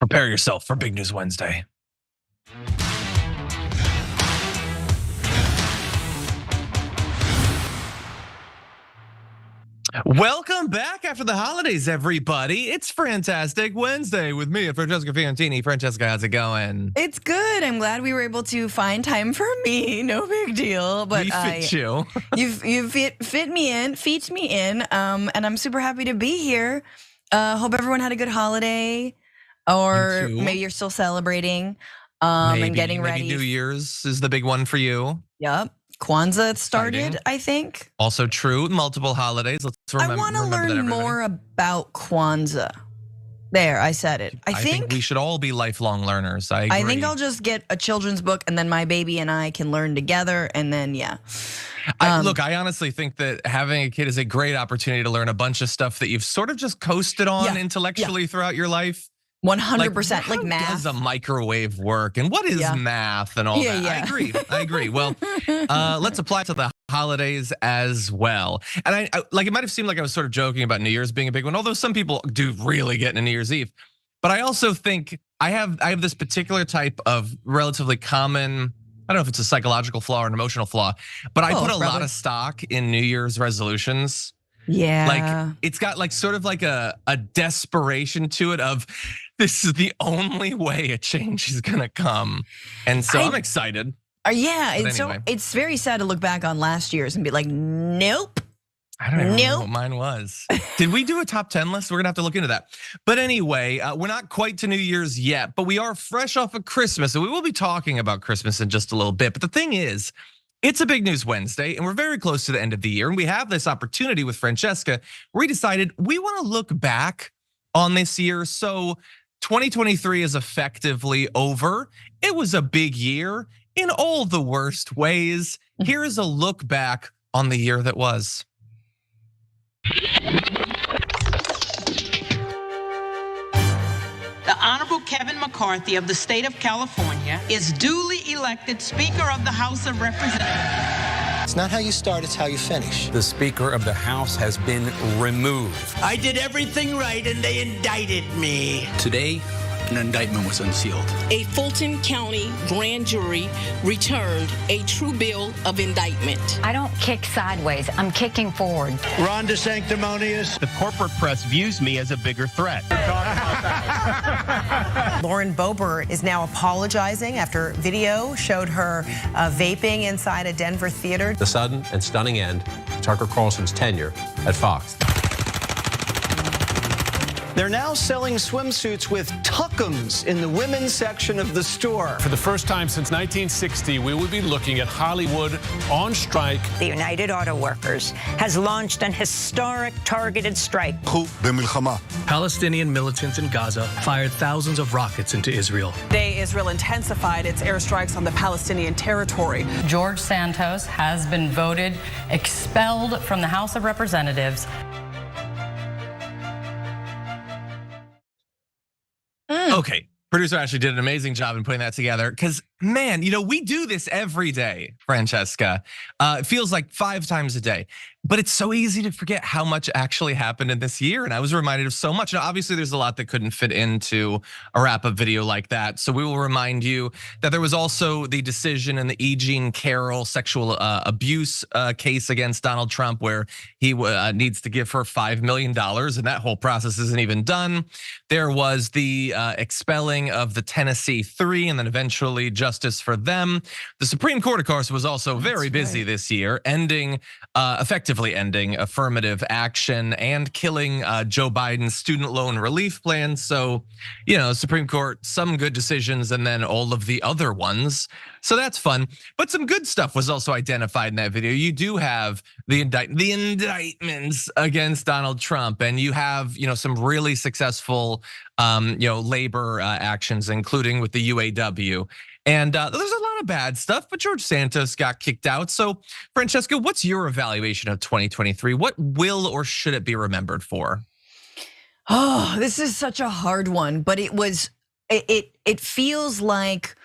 Prepare yourself for Big News Wednesday. Welcome back after the holidays, everybody. It's Fantastic Wednesday with me, Francesca Fiorentini. Francesca, how's it going? It's good. I'm glad we were able to find time for me. No big deal. But we fit you. you fit me in. And I'm super happy to be here. Hope everyone had a good holiday, or maybe you're still celebrating. And getting ready. Maybe New Year's is the big one for you. Yep. Kwanzaa started, I think. Also true, multiple holidays. Let's remember. I want to learn more about Kwanzaa. There, I said it. I think we should all be lifelong learners. I agree. I think I'll just get a children's book, and then my baby and I can learn together, and then Look, I honestly think that having a kid is a great opportunity to learn a bunch of stuff that you've sort of just coasted on intellectually throughout your life. 100%, like math. How does a microwave work, and what is math and all that? I agree. Well, let's apply to the holidays as well. And I like, it might have seemed like I was sort of joking about New Year's being a big one, although some people do really get into New Year's Eve. But I also think I have this particular type of relatively common, I don't know if it's a psychological flaw or an emotional flaw, but I put a lot of stock in New Year's resolutions. Yeah. Like it's got like sort of like a desperation to it of, this is the only way a change is gonna come. And so I'm excited. It's very sad to look back on last year's and be like, nope. I don't even know what mine was. Did we do a top 10 list? We're gonna have to look into that. But anyway, we're not quite to New Year's yet, but we are fresh off of Christmas. And we will be talking about Christmas in just a little bit. But the thing is, it's a Big News Wednesday, and we're very close to the end of the year. And we have this opportunity with Francesca where we decided we wanna look back on this year. So 2023 is effectively over. It was a big year in all the worst ways. Here is a look back on the year that was. The Honorable Kevin McCarthy of the state of California is duly elected Speaker of the House of Representatives. It's not how you start, it's how you finish. The Speaker of the House has been removed. I did everything right and they indicted me. Today, an indictment was unsealed. A Fulton County grand jury returned a true bill of indictment. I don't kick sideways, I'm kicking forward. Ron DeSanctimonious. The corporate press views me as a bigger threat. Lauren Boebert is now apologizing after video showed her vaping inside a Denver theater. The sudden and stunning end to Tucker Carlson's tenure at Fox. They're now selling swimsuits with tuckums in the women's section of the store. For the first time since 1960, we will be looking at Hollywood on strike. The United Auto Workers has launched an historic targeted strike. Palestinian militants in Gaza fired thousands of rockets into Israel. Today, Israel intensified its airstrikes on the Palestinian territory. George Santos has been voted expelled from the House of Representatives. Okay, producer Ashley did an amazing job in putting that together because, man, we do this every day, Francesca. It feels like 5 times a day, but it's so easy to forget how much actually happened in this year. And I was reminded of so much. Now, obviously, there's a lot that couldn't fit into a wrap-up video like that. So we will remind you that there was also the decision in the E. Jean Carroll sexual abuse case against Donald Trump, where he needs to give her $5 million, and that whole process isn't even done. There was the expelling of the Tennessee 3, and then eventually justice for them. The Supreme Court, of course, was also very busy this year, effectively ending affirmative action and killing Joe Biden's student loan relief plan. So, Supreme Court, some good decisions and then all of the other ones. So that's fun. But some good stuff was also identified in that video. You do have the indictments against Donald Trump, and you have, some really successful, labor actions, including with the UAW. And there's a lot of bad stuff, but George Santos got kicked out. So, Francesca, what's your evaluation of 2023? What will or should it be remembered for? Oh, this is such a hard one, but it feels like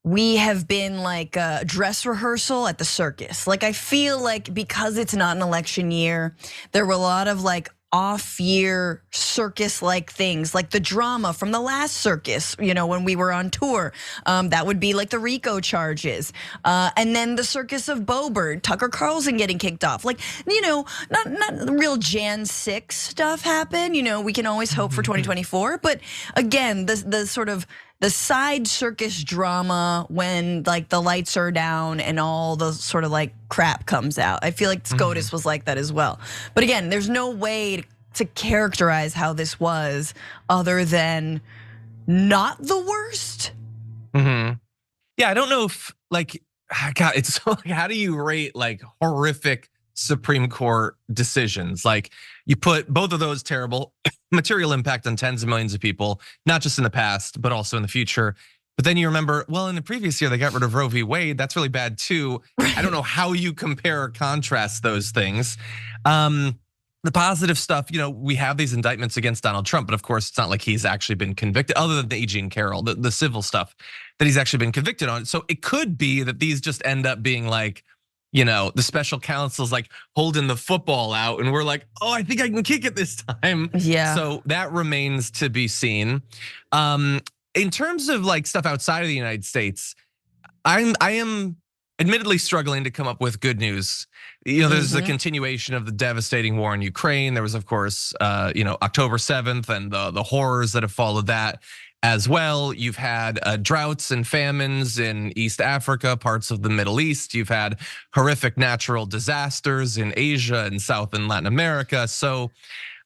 we have been like a dress rehearsal at the circus. Like, I feel like because it's not an election year, there were a lot of like off-year circus-like things, like the drama from the last circus, when we were on tour. That would be like the RICO charges. And then the circus of Boebert, Tucker Carlson getting kicked off. Like, not real Jan 6 stuff happen. We can always hope for 2024. But again, the sort of the side circus drama when like the lights are down and all the sort of like crap comes out. I feel like SCOTUS was like that as well. But again, there's no way to characterize how this was other than not the worst. Yeah, I don't know if like, God, it's so like, how do you rate like horrific Supreme Court decisions? Like you put both of those terrible, material impact on tens of millions of people, not just in the past, but also in the future. But then you remember, well, in the previous year, they got rid of Roe v. Wade. That's really bad too. I don't know how you compare or contrast those things. The positive stuff, we have these indictments against Donald Trump, but of course, it's not like he's actually been convicted, other than the E. Jean Carroll, the civil stuff that he's actually been convicted on. So it could be that these just end up being like, the special counsel's like holding the football out and we're like, oh, I think I can kick it this time. Yeah. So that remains to be seen. In terms of like stuff outside of the United States, I am admittedly struggling to come up with good news. There's the continuation of the devastating war in Ukraine. There was, of course, October 7th and the horrors that have followed that as well. You've had droughts and famines in East Africa, parts of the Middle East. You've had horrific natural disasters in Asia and South and Latin America. So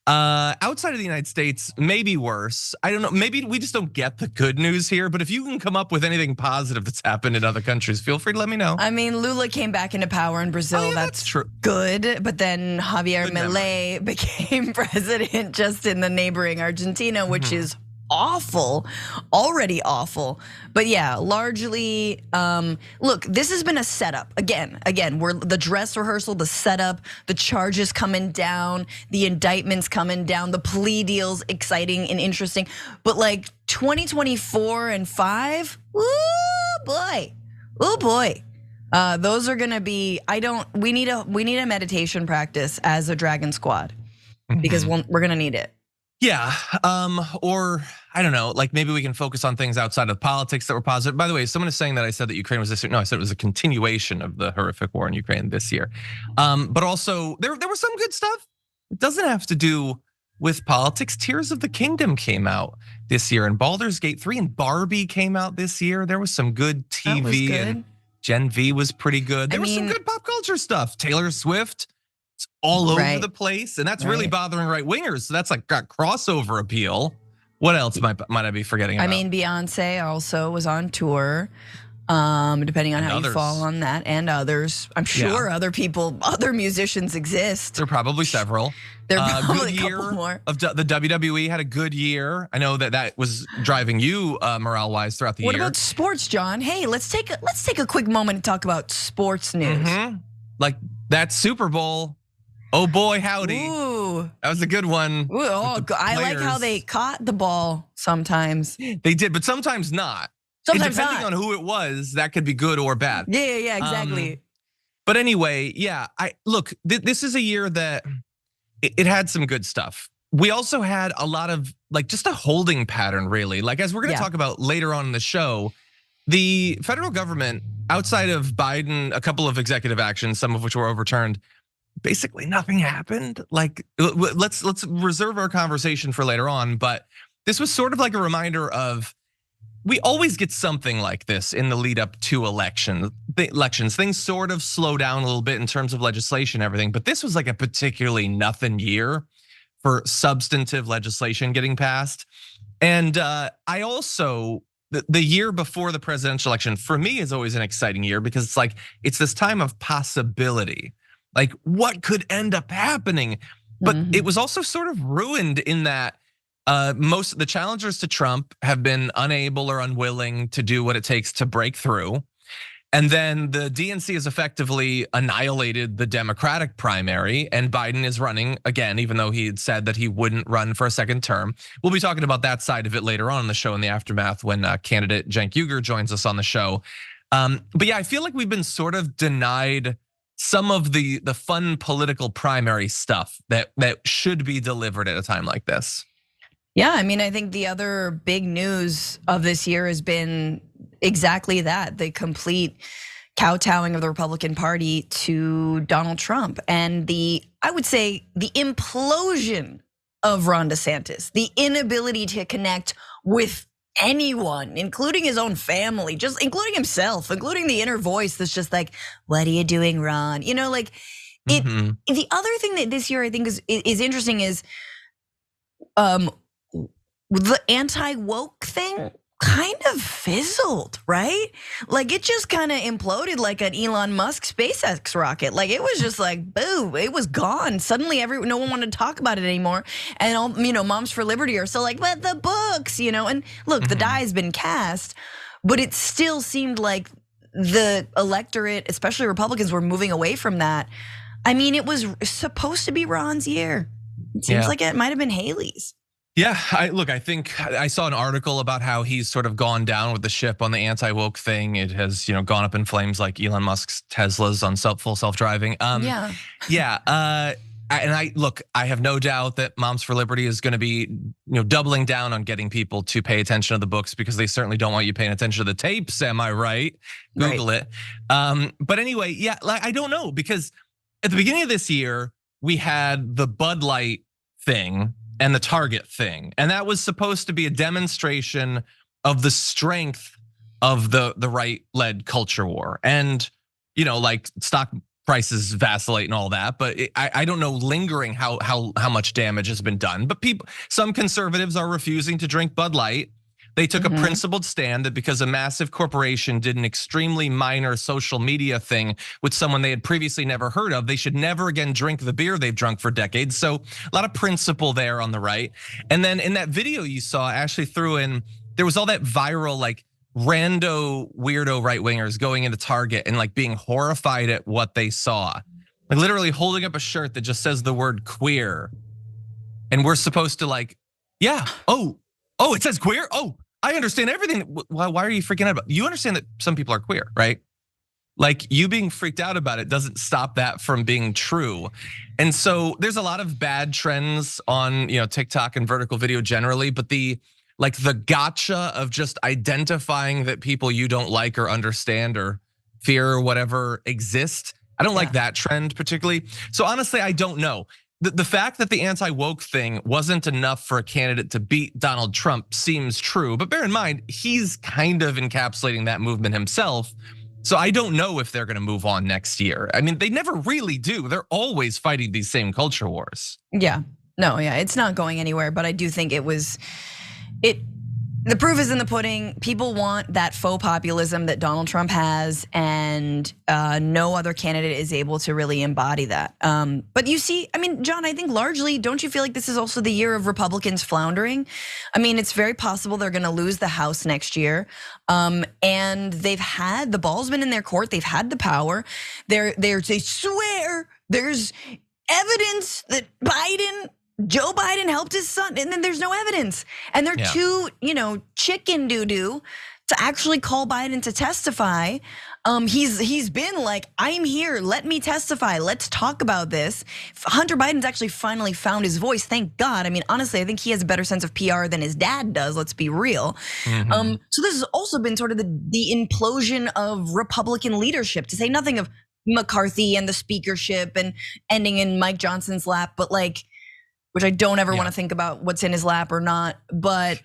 outside of the United States, maybe worse. I don't know, maybe we just don't get the good news here, but if you can come up with anything positive that's happened in other countries, feel free to let me know. I mean, Lula came back into power in Brazil. Oh, yeah, that's true. Good, but then Javier Milei became president just in the neighboring Argentina, which is awful, already awful. But yeah, largely, look, this has been a setup. Again, we're the dress rehearsal, the setup, the charges coming down, the indictments coming down, the plea deals, exciting and interesting. But like 2024 and 5, oh boy. Those are gonna be, we need a meditation practice as a Dragon Squad because we're gonna need it. Yeah, or I don't know, like maybe we can focus on things outside of politics that were positive. By the way, someone is saying that I said that Ukraine was this year. No, I said it was a continuation of the horrific war in Ukraine this year. But also there was some good stuff. It doesn't have to do with politics. Tears of the Kingdom came out this year, and Baldur's Gate 3 and Barbie came out this year. There was some good TV, and Gen V was pretty good. There was some good pop culture stuff. Taylor Swift. It's all over the place, and that's really bothering right wingers. So that's like got crossover appeal. What else might I be forgetting about? I mean, Beyonce also was on tour, depending on how you fall on that, and others. I'm sure other people, other musicians exist. There are probably several. There are probably a couple more. The WWE had a good year. I know that was driving you morale-wise throughout the year. What about sports, John? Hey, let's take a quick moment to talk about sports news. Like that Super Bowl. Oh boy, howdy. Ooh. That was a good one. Ooh, I like how they caught the ball sometimes. They did, but sometimes not. Sometimes depending on who it was, that could be good or bad. Yeah, exactly. But anyway, yeah, look, this is a year that it had some good stuff. We also had a lot of like just a holding pattern, really. Like as we're gonna talk about later on in the show, the federal government, outside of Biden, a couple of executive actions, some of which were overturned, basically nothing happened. Like let's reserve our conversation for later on, but this was sort of like a reminder of we always get something like this in the lead up to elections. Things sort of slow down a little bit in terms of legislation and everything, but this was like a particularly nothing year for substantive legislation getting passed. And I also, the year before the presidential election for me is always an exciting year because it's like, it's this time of possibility. Like what could end up happening? But it was also sort of ruined in that most of the challengers to Trump have been unable or unwilling to do what it takes to break through. And then the DNC has effectively annihilated the Democratic primary, and Biden is running again, even though he had said that he wouldn't run for a second term. We'll be talking about that side of it later on in the show in the aftermath when candidate Cenk Uygur joins us on the show. But yeah, I feel like we've been sort of denied some of the fun political primary stuff that should be delivered at a time like this. Yeah, I mean, I think the other big news of this year has been exactly that, the complete kowtowing of the Republican Party to Donald Trump, and I would say the implosion of Ron DeSantis, the inability to connect with anyone, including his own family, just including himself, including the inner voice that's just like, what are you doing, Ron? You know, like it. The other thing that this year I think is interesting is the anti-woke thing kind of fizzled, right? Like it just kind of imploded like an Elon Musk SpaceX rocket. Like it was just like, boom, it was gone. Suddenly no one wanted to talk about it anymore. And all, Moms for Liberty are still like, but the books, and look, the die has been cast, but it still seemed like the electorate, especially Republicans, were moving away from that. I mean, it was supposed to be Ron's year. It seems like it might have been Haley's. Yeah, I think I saw an article about how he's sort of gone down with the ship on the anti-woke thing. It has, gone up in flames like Elon Musk's Teslas on full self-driving. And I have no doubt that Moms for Liberty is going to be, doubling down on getting people to pay attention to the books, because they certainly don't want you paying attention to the tapes. Am I right? Google it. But anyway, I don't know, because at the beginning of this year we had the Bud Light thing and the Target thing, and that was supposed to be a demonstration of the strength of the right-led culture war, and like stock prices vacillate and all that. But I don't know lingering how much damage has been done. But some conservatives are refusing to drink Bud Light. They took a principled stand that because a massive corporation did an extremely minor social media thing with someone they had previously never heard of, they should never again drink the beer they've drunk for decades. So a lot of principle there on the right. And then in that video you saw, Ashley threw in, there was all that viral like rando weirdo right-wingers going into Target and like being horrified at what they saw. Like literally holding up a shirt that just says the word queer. And we're supposed to like, oh, it says queer? Oh, I understand everything. Why are you freaking out about it? You understand that some people are queer, right? Like you being freaked out about it doesn't stop that from being true. And so there's a lot of bad trends on TikTok and vertical video generally, but the gotcha of just identifying that people you don't like or understand or fear or whatever exist, I don't like that trend particularly. So honestly, I don't know. The fact that the anti-woke thing wasn't enough for a candidate to beat Donald Trump seems true, but bear in mind, he's kind of encapsulating that movement himself. So I don't know if they're gonna move on next year. I mean, they never really do. They're always fighting these same culture wars. It's not going anywhere, but I do think the proof is in the pudding. People want that faux populism that Donald Trump has, and no other candidate is able to really embody that. But you see, I mean, John, I think largely, don't you feel like this is also the year of Republicans floundering? I mean, it's very possible they're gonna lose the House next year. And they've had, the ball's been in their court, they've had the power. They swear there's evidence that Joe Biden helped his son, and then there's no evidence. And they're too, chicken doo-doo to actually call Biden to testify. He's been like, I'm here, let me testify, let's talk about this. Hunter Biden's actually finally found his voice, thank God. I mean, honestly, I think he has a better sense of PR than his dad does, let's be real. So this has also been sort of the implosion of Republican leadership, to say nothing of McCarthy and the speakership and ending in Mike Johnson's lap, but which I don't ever want to think about what's in his lap or not. But,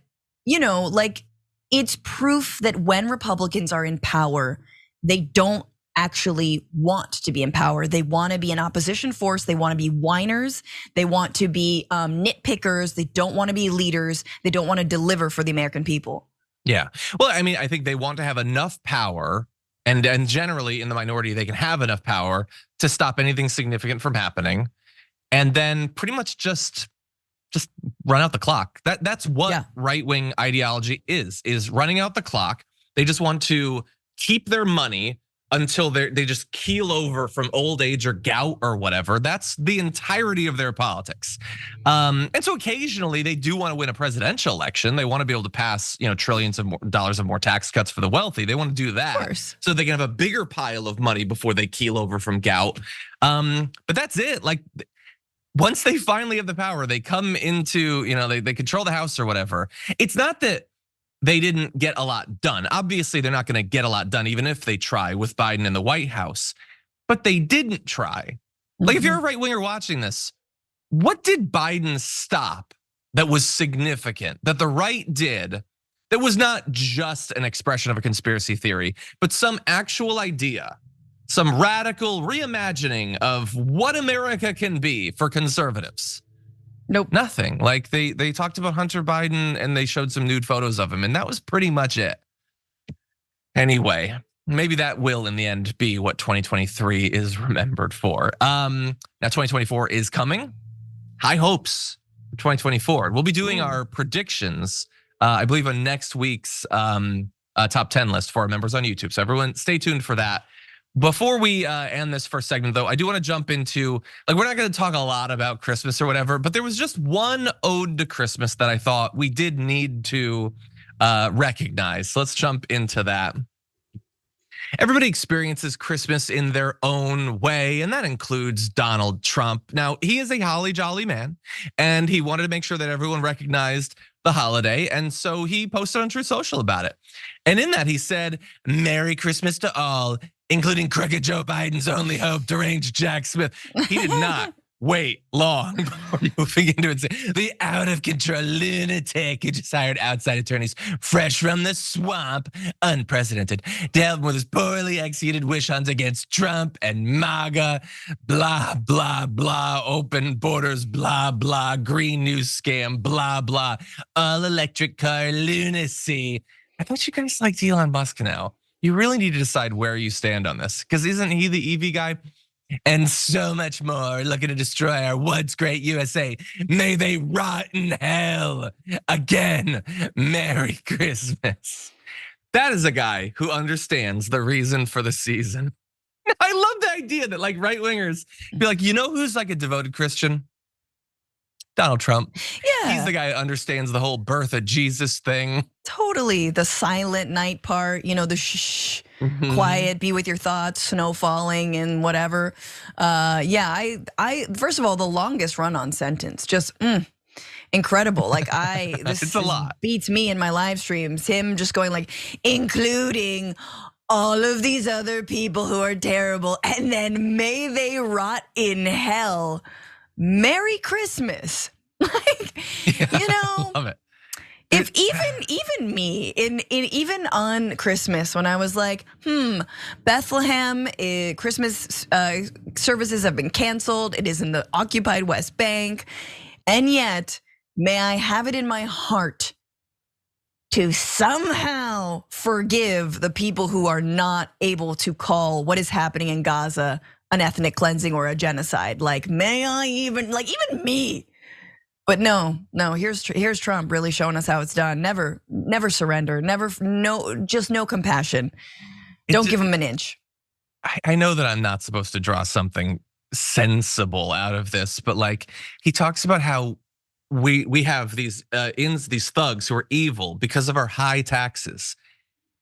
it's proof that when Republicans are in power, they don't actually want to be in power. They want to be an opposition force. They want to be whiners. They want to be nitpickers. They don't want to be leaders. They don't want to deliver for the American people. Yeah, well, I mean, I think they want to have enough power, and generally in the minority, they can have enough power to stop anything significant from happening. And then pretty much just run out the clock. That's what right-wing ideology is running out the clock. They just want to keep their money until they just keel over from old age or gout or whatever. That's the entirety of their politics. And so occasionally they do want to win a presidential election. They want to be able to pass, trillions of dollars of more tax cuts for the wealthy. They want to do that so they can have a bigger pile of money before they keel over from gout. But that's it. Like, once they finally have the power, they come into, they control the House or whatever. It's not that they didn't get a lot done. Obviously, they're not going to get a lot done, even if they try with Biden in the White House. But they didn't try. Like, if you're a right winger watching this, what did Biden stop that was significant, that the right did, that was not just an expression of a conspiracy theory, but some actual idea, some radical reimagining of what America can be for conservatives? Nope. Nothing. Like, they talked about Hunter Biden and they showed some nude photos of him, and that was pretty much it. Anyway, maybe that will in the end be what 2023 is remembered for. Now 2024 is coming. High hopes for 2024. We'll be doing our predictions, I believe, on next week's top 10 list for our members on YouTube. So everyone stay tuned for that. Before we end this first segment, though, I do want to jump into, like, we're not going to talk a lot about Christmas or whatever, but there was just one ode to Christmas that I thought we did need to recognize. So let's jump into that. Everybody experiences Christmas in their own way, and that includes Donald Trump. Now, he is a holly jolly man, and he wanted to make sure that everyone recognized the holiday, and so he posted on Truth Social about it. And in that, he said, "Merry Christmas to all, including crooked Joe Biden's only hope, deranged Jack Smith." He did not wait long before moving into it. The out-of-control lunatic who just hired outside attorneys fresh from the swamp, unprecedented, to help him with his poorly executed witch hunt against Trump and MAGA, blah, blah, blah, open borders, blah, blah, green news scam, blah, blah, all electric car lunacy. I thought you guys liked Elon Musk now. You really need to decide where you stand on this, because isn't he the EV guy? And so much more, looking to destroy our once great USA. May they rot in hell again. Merry Christmas. That is a guy who understands the reason for the season. I love the idea that, like, right wingers be like, who's like a devoted Christian? Donald Trump. Yeah. He's the guy who understands the whole birth of Jesus thing. Totally. The silent night part, the shh, quiet, be with your thoughts, snow falling and whatever. Yeah, I first of all, the longest run on sentence, just incredible. Like, this it's a lot. Beats me in my live streams. Him just going like, including all of these other people who are terrible, and then may they rot in hell. Merry Christmas. Like, I love it. If even me, even on Christmas, when I was like, Bethlehem, Christmas services have been canceled. It is in the occupied West Bank. And yet, may I have it in my heart to somehow forgive the people who are not able to call what is happening in Gaza an ethnic cleansing or a genocide. Like, may I even me? But no, here's Trump really showing us how it's done. Never surrender, just no compassion. Don't give him an inch. I know that I'm not supposed to draw something sensible out of this, but like, he talks about how we have these thugs who are evil because of our high taxes.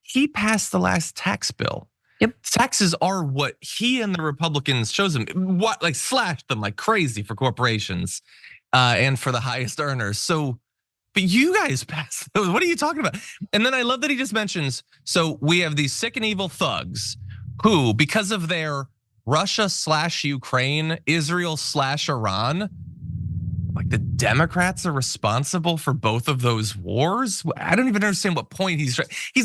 He passed the last tax bill. Yep. Taxes are what he and the Republicans chose him, slashed them like crazy for corporations and for the highest earners. So, but you guys passed those. What are you talking about? And then I love that he just mentions, so we have these sick and evil thugs who, because of their Russia/Ukraine, Israel/Iran, like, the Democrats are responsible for both of those wars. I don't even understand what point he's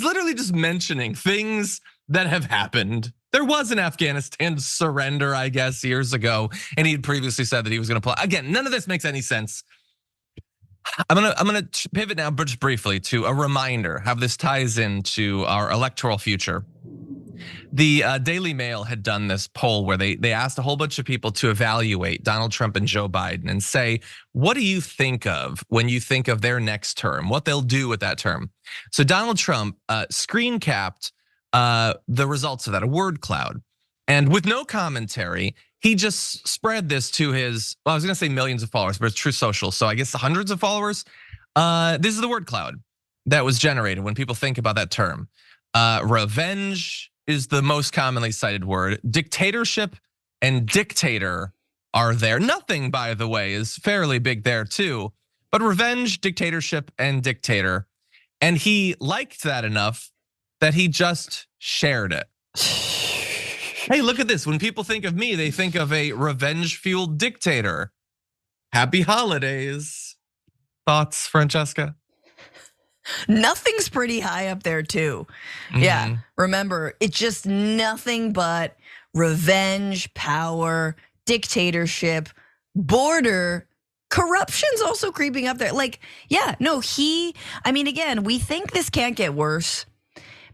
literally just mentioning things that have happened. There was an Afghanistan surrender, I guess, years ago, and he had previously said that he was going to play. Again, none of this makes any sense. I'm gonna pivot now, just briefly, to a reminder how this ties into our electoral future. The Daily Mail had done this poll where they asked a whole bunch of people to evaluate Donald Trump and Joe Biden and say, what do you think of when you think of their next term, what they'll do with that term? So Donald Trump screen capped the results of that, a word cloud. And with no commentary, he just spread this to his, well, I was gonna say millions of followers, but it's Truth Social, so I guess hundreds of followers. This is the word cloud that was generated when people think about that term. Revenge is the most commonly cited word. Dictatorship and dictator are there. Nothing, by the way, is fairly big there too. But revenge, dictatorship, and dictator. And he liked that enough that he just shared it. Hey, look at this. When people think of me, they think of a revenge-fueled dictator. Happy holidays. Thoughts, Francesca? Nothing's pretty high up there too. Yeah, remember, it's just nothing but revenge, power, dictatorship, border, corruption's also creeping up there. Like, yeah, no, I mean, again, we think this can't get worse,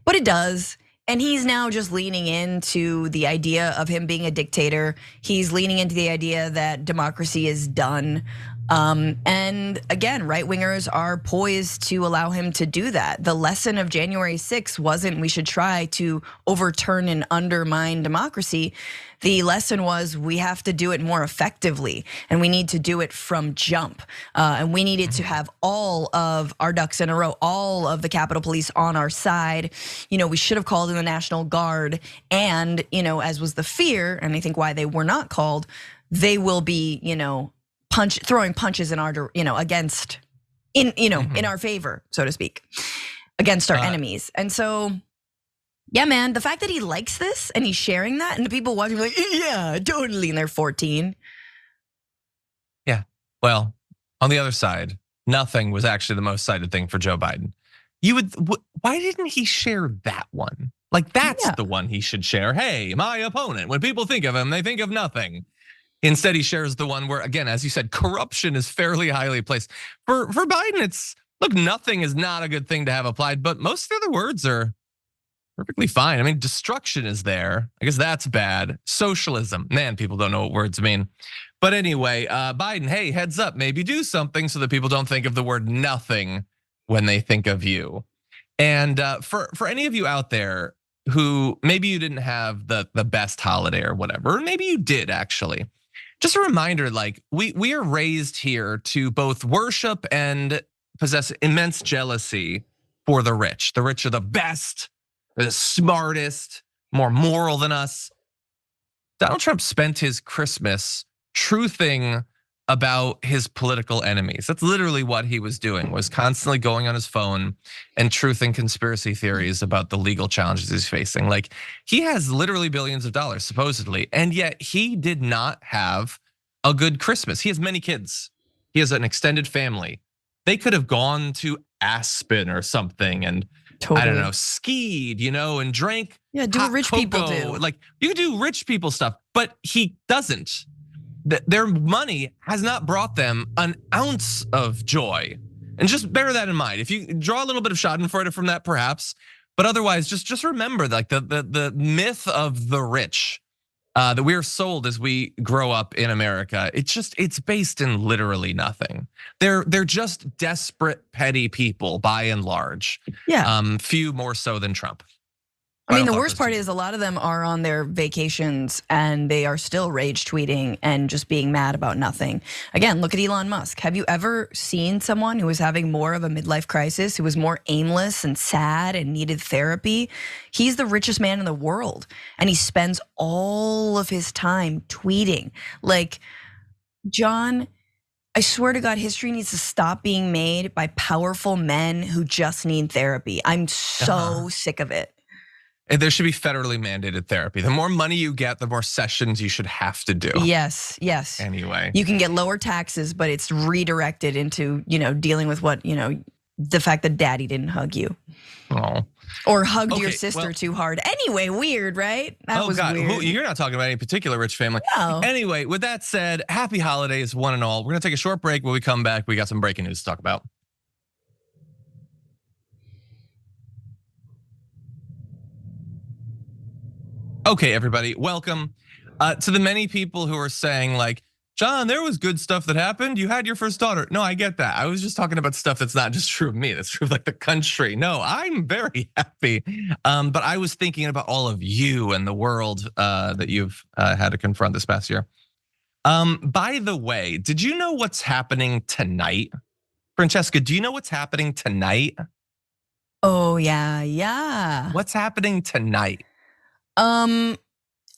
but it does. And he's now just leaning into the idea of him being a dictator. He's leaning into the idea that democracy is done. And again, right-wingers are poised to allow him to do that. The lesson of January 6th wasn't we should try to overturn and undermine democracy. The lesson was we have to do it more effectively, and we need to do it from jump. And we needed to have all of our ducks in a row, all of the Capitol Police on our side. We should have called in the National Guard, and as was the fear, and I think why they were not called, they will be, throwing punches in our, against, in our favor, so to speak, against our enemies. And so, yeah, man, the fact that he likes this and he's sharing that, and the people watching are like, yeah, totally, and they're 14. Yeah, well, on the other side, nothing was actually the most cited thing for Joe Biden. Why didn't he share that one? Like, that's the one he should share. Hey, my opponent. When people think of him, they think of nothing. Instead, he shares the one where, again, as you said, corruption is fairly highly placed. For Biden, it's, look, nothing is not a good thing to have applied, but most of the other words are perfectly fine. I mean, destruction is there. I guess that's bad. Socialism, man, people don't know what words mean. But anyway, Biden, hey, heads up, maybe do something so that people don't think of the word nothing when they think of you. And for any of you out there who maybe you didn't have the best holiday or whatever, or maybe you did actually, just a reminder, like we are raised here to both worship and possess immense jealousy for the rich. The rich are the best, they're the smartest, more moral than us. Donald Trump spent his Christmas truthing about his political enemies. That's literally what he was doing, was constantly going on his phone and truthing conspiracy theories about the legal challenges he's facing. Like, he has literally billions of dollars, supposedly, and yet he did not have a good Christmas. He has many kids. He has an extended family. They could have gone to Aspen or something and I don't know, skied, and drank. Yeah, do what rich people do. Like, you can do rich people stuff, but he doesn't. Their money has not brought them an ounce of joy. And just bear that in mind. If you draw a little bit of schadenfreude from that, perhaps, but otherwise, just remember, like, the myth of the rich that we are sold as we grow up in America. It's based in literally nothing. They're just desperate, petty people by and large. Yeah. Few more so than Trump. I mean, the worst part is a lot of them are on their vacations and they are still rage tweeting and just being mad about nothing. Again, look at Elon Musk. Have you ever seen someone who was having more of a midlife crisis, who was more aimless and sad and needed therapy? He's the richest man in the world, and he spends all of his time tweeting. Like, John, I swear to God, history needs to stop being made by powerful men who just need therapy. I'm so sick of it. There should be federally mandated therapy. The more money you get, the more sessions you should have to do. Yes. Anyway. You can get lower taxes, but it's redirected into, dealing with what, the fact that daddy didn't hug you. Oh. Or hugged your sister too hard. Anyway, weird, right? That was God, weird. You're not talking about any particular rich family. No. Anyway, with that said, happy holidays, one and all. We're gonna take a short break. When we come back, we got some breaking news to talk about. Okay, everybody, welcome to the many people who are saying, like, John, there was good stuff that happened. You had your first daughter. No, I get that. I was just talking about stuff that's not just true of me. That's true of like the country. No, I'm very happy. But I was thinking about all of you and the world that you've had to confront this past year. By the way, did you know what's happening tonight? Francesca, do you know what's happening tonight? Oh, yeah. What's happening tonight?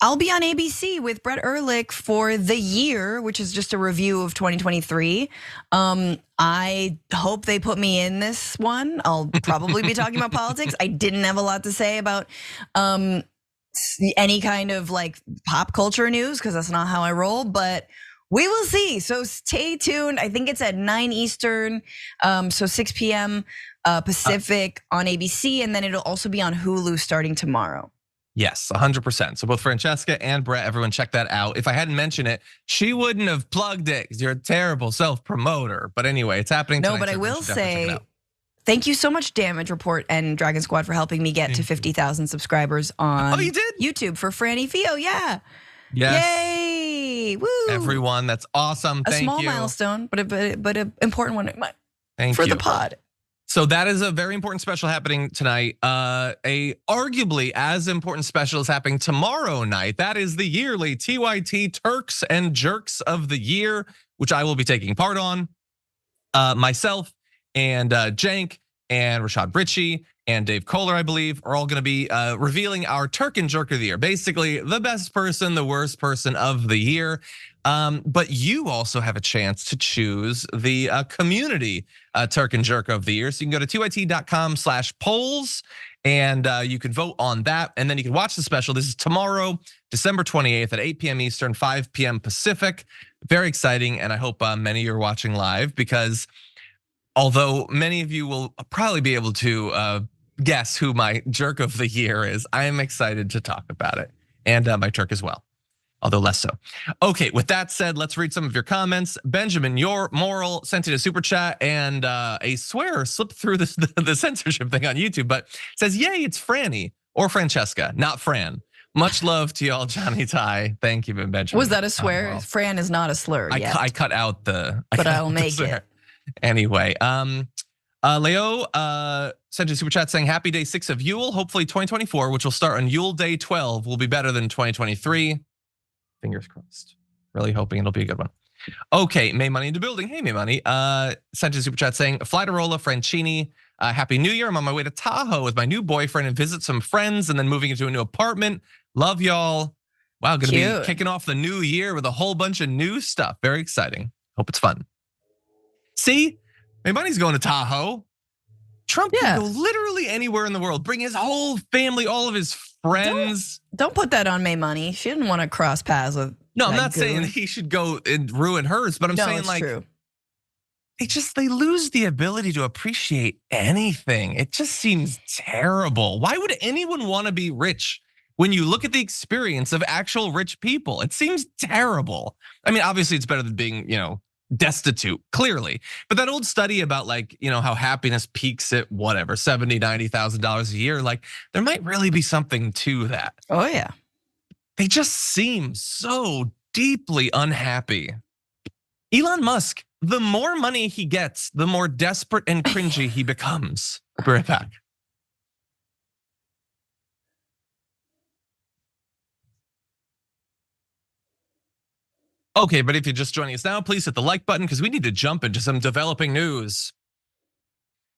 I'll be on ABC with Brett Ehrlich for The Year, which is just a review of 2023. I hope they put me in this one. I'll probably be talking about politics. I didn't have a lot to say about any kind of like pop culture news because that's not how I roll, but we will see. So stay tuned. I think it's at 9 Eastern, so 6 p.m. Pacific on ABC, and then it'll also be on Hulu starting tomorrow. Yes, 100%. So both Francesca and Brett, everyone check that out. If I hadn't mentioned it, she wouldn't have plugged it because you're a terrible self-promoter. But anyway, it's happening tonight. No, but I will say, thank you so much, Damage Report and Dragon Squad, for helping me get to 50,000 subscribs on YouTube for Franny Fio. Yeah. Yes. Yay. Woo. Everyone, that's awesome. Thank you. A small milestone, but an important one for the pod. So that is a very important special happening tonight. A arguably as important special is happening tomorrow night. That is the yearly TYT Turks and Jerks of the Year, which I will be taking part on. Myself and Cenk and Rashad Ritchie and Dave Kohler, I believe, are all gonna be revealing our Turk and Jerk of the Year. Basically, the best person, the worst person of the year. But you also have a chance to choose the community Turk and Jerk of the Year. So you can go to tyt.com/polls and you can vote on that. And then you can watch the special. This is tomorrow, December 28th at 8 p.m. Eastern, 5 p.m. Pacific. Very exciting. And I hope many of you are watching live because although many of you will probably be able to guess who my Jerk of the Year is, I am excited to talk about it and my Turk as well. Although less so. Okay, with that said, let's read some of your comments. Benjamin, your moral sent in a super chat and a swear slipped through the censorship thing on YouTube, but says, yay, it's Franny or Francesca, not Fran. Much love to y'all, Johnny Ty. Thank you, Benjamin. Was that a swear? Well, Fran is not a slur yet. I cut out the. But I'll make it. Anyway, Leo sent a super chat saying, happy day 6 of Yule. Hopefully 2024, which will start on Yule Day 12, will be better than 2023. Fingers crossed. Really hoping it'll be a good one. Okay, May Money in the building. Hey, May Money. Sent a super chat saying, Flightarola, Francini, happy New Year. I'm on my way to Tahoe with my new boyfriend and visit some friends and then moving into a new apartment. Love y'all. Wow, gonna be kicking off the new year with a whole bunch of new stuff. Very exciting. Hope it's fun. See, May Money's going to Tahoe. Trump can go literally anywhere in the world, bring his whole family, all of his friends. Don't put that on May Money. She didn't want to cross paths with. No, I'm not saying he should go and ruin hers, but I'm saying like they lose the ability to appreciate anything. It just seems terrible. Why would anyone want to be rich when you look at the experience of actual rich people? It seems terrible. I mean, obviously it's better than being, destitute, clearly. But that old study about like, how happiness peaks at whatever, $70,000, $90,000 a year, like there might really be something to that. Oh yeah. They just seem so deeply unhappy. Elon Musk, the more money he gets, the more desperate and cringy he becomes. I'll be right back. Okay, but if you're just joining us now, please hit the like button because we need to jump into some developing news.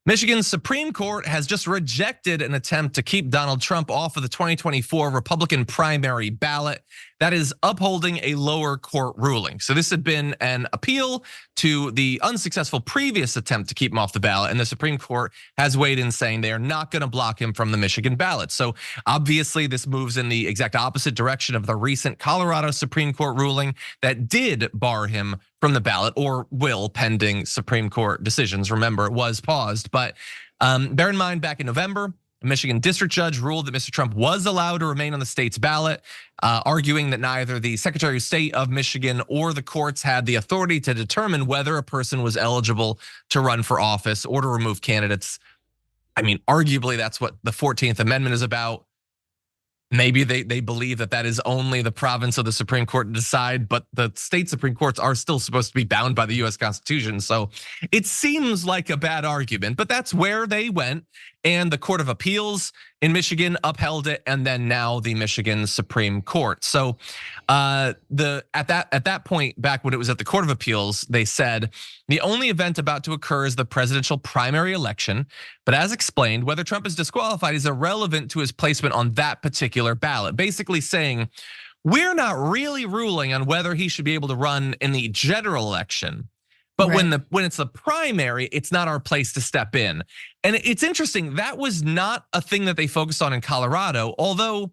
Michigan's Supreme Court has just rejected an attempt to keep Donald Trump off of the 2024 Republican primary ballot. That is upholding a lower court ruling. So this had been an appeal to the unsuccessful previous attempt to keep him off the ballot, and the Supreme Court has weighed in saying they are not going to block him from the Michigan ballot. So obviously this moves in the exact opposite direction of the recent Colorado Supreme Court ruling that did bar him from the ballot, or will, pending Supreme Court decisions. Remember, it was paused, but bear in mind, back in November, a Michigan district judge ruled that Mr. Trump was allowed to remain on the state's ballot, arguing that neither the Secretary of State of Michigan or the courts had the authority to determine whether a person was eligible to run for office or to remove candidates. I mean, arguably, that's what the 14th Amendment is about. maybe they believe that is only the province of the Supreme Court to decide, but the state Supreme Courts are still supposed to be bound by the US Constitution. So it seems like a bad argument, but that's where they went. And the Court of Appeals in Michigan upheld it, and then now the Michigan Supreme Court. So at that point, back when it was at the Court of Appeals, they said the only event about to occur is the presidential primary election. But as explained, whether Trump is disqualified is irrelevant to his placement on that particular ballot. Basically saying, we're not really ruling on whether he should be able to run in the general election. But when it's the primary, it's not our place to step in. And it's interesting, that was not a thing that they focused on in Colorado, although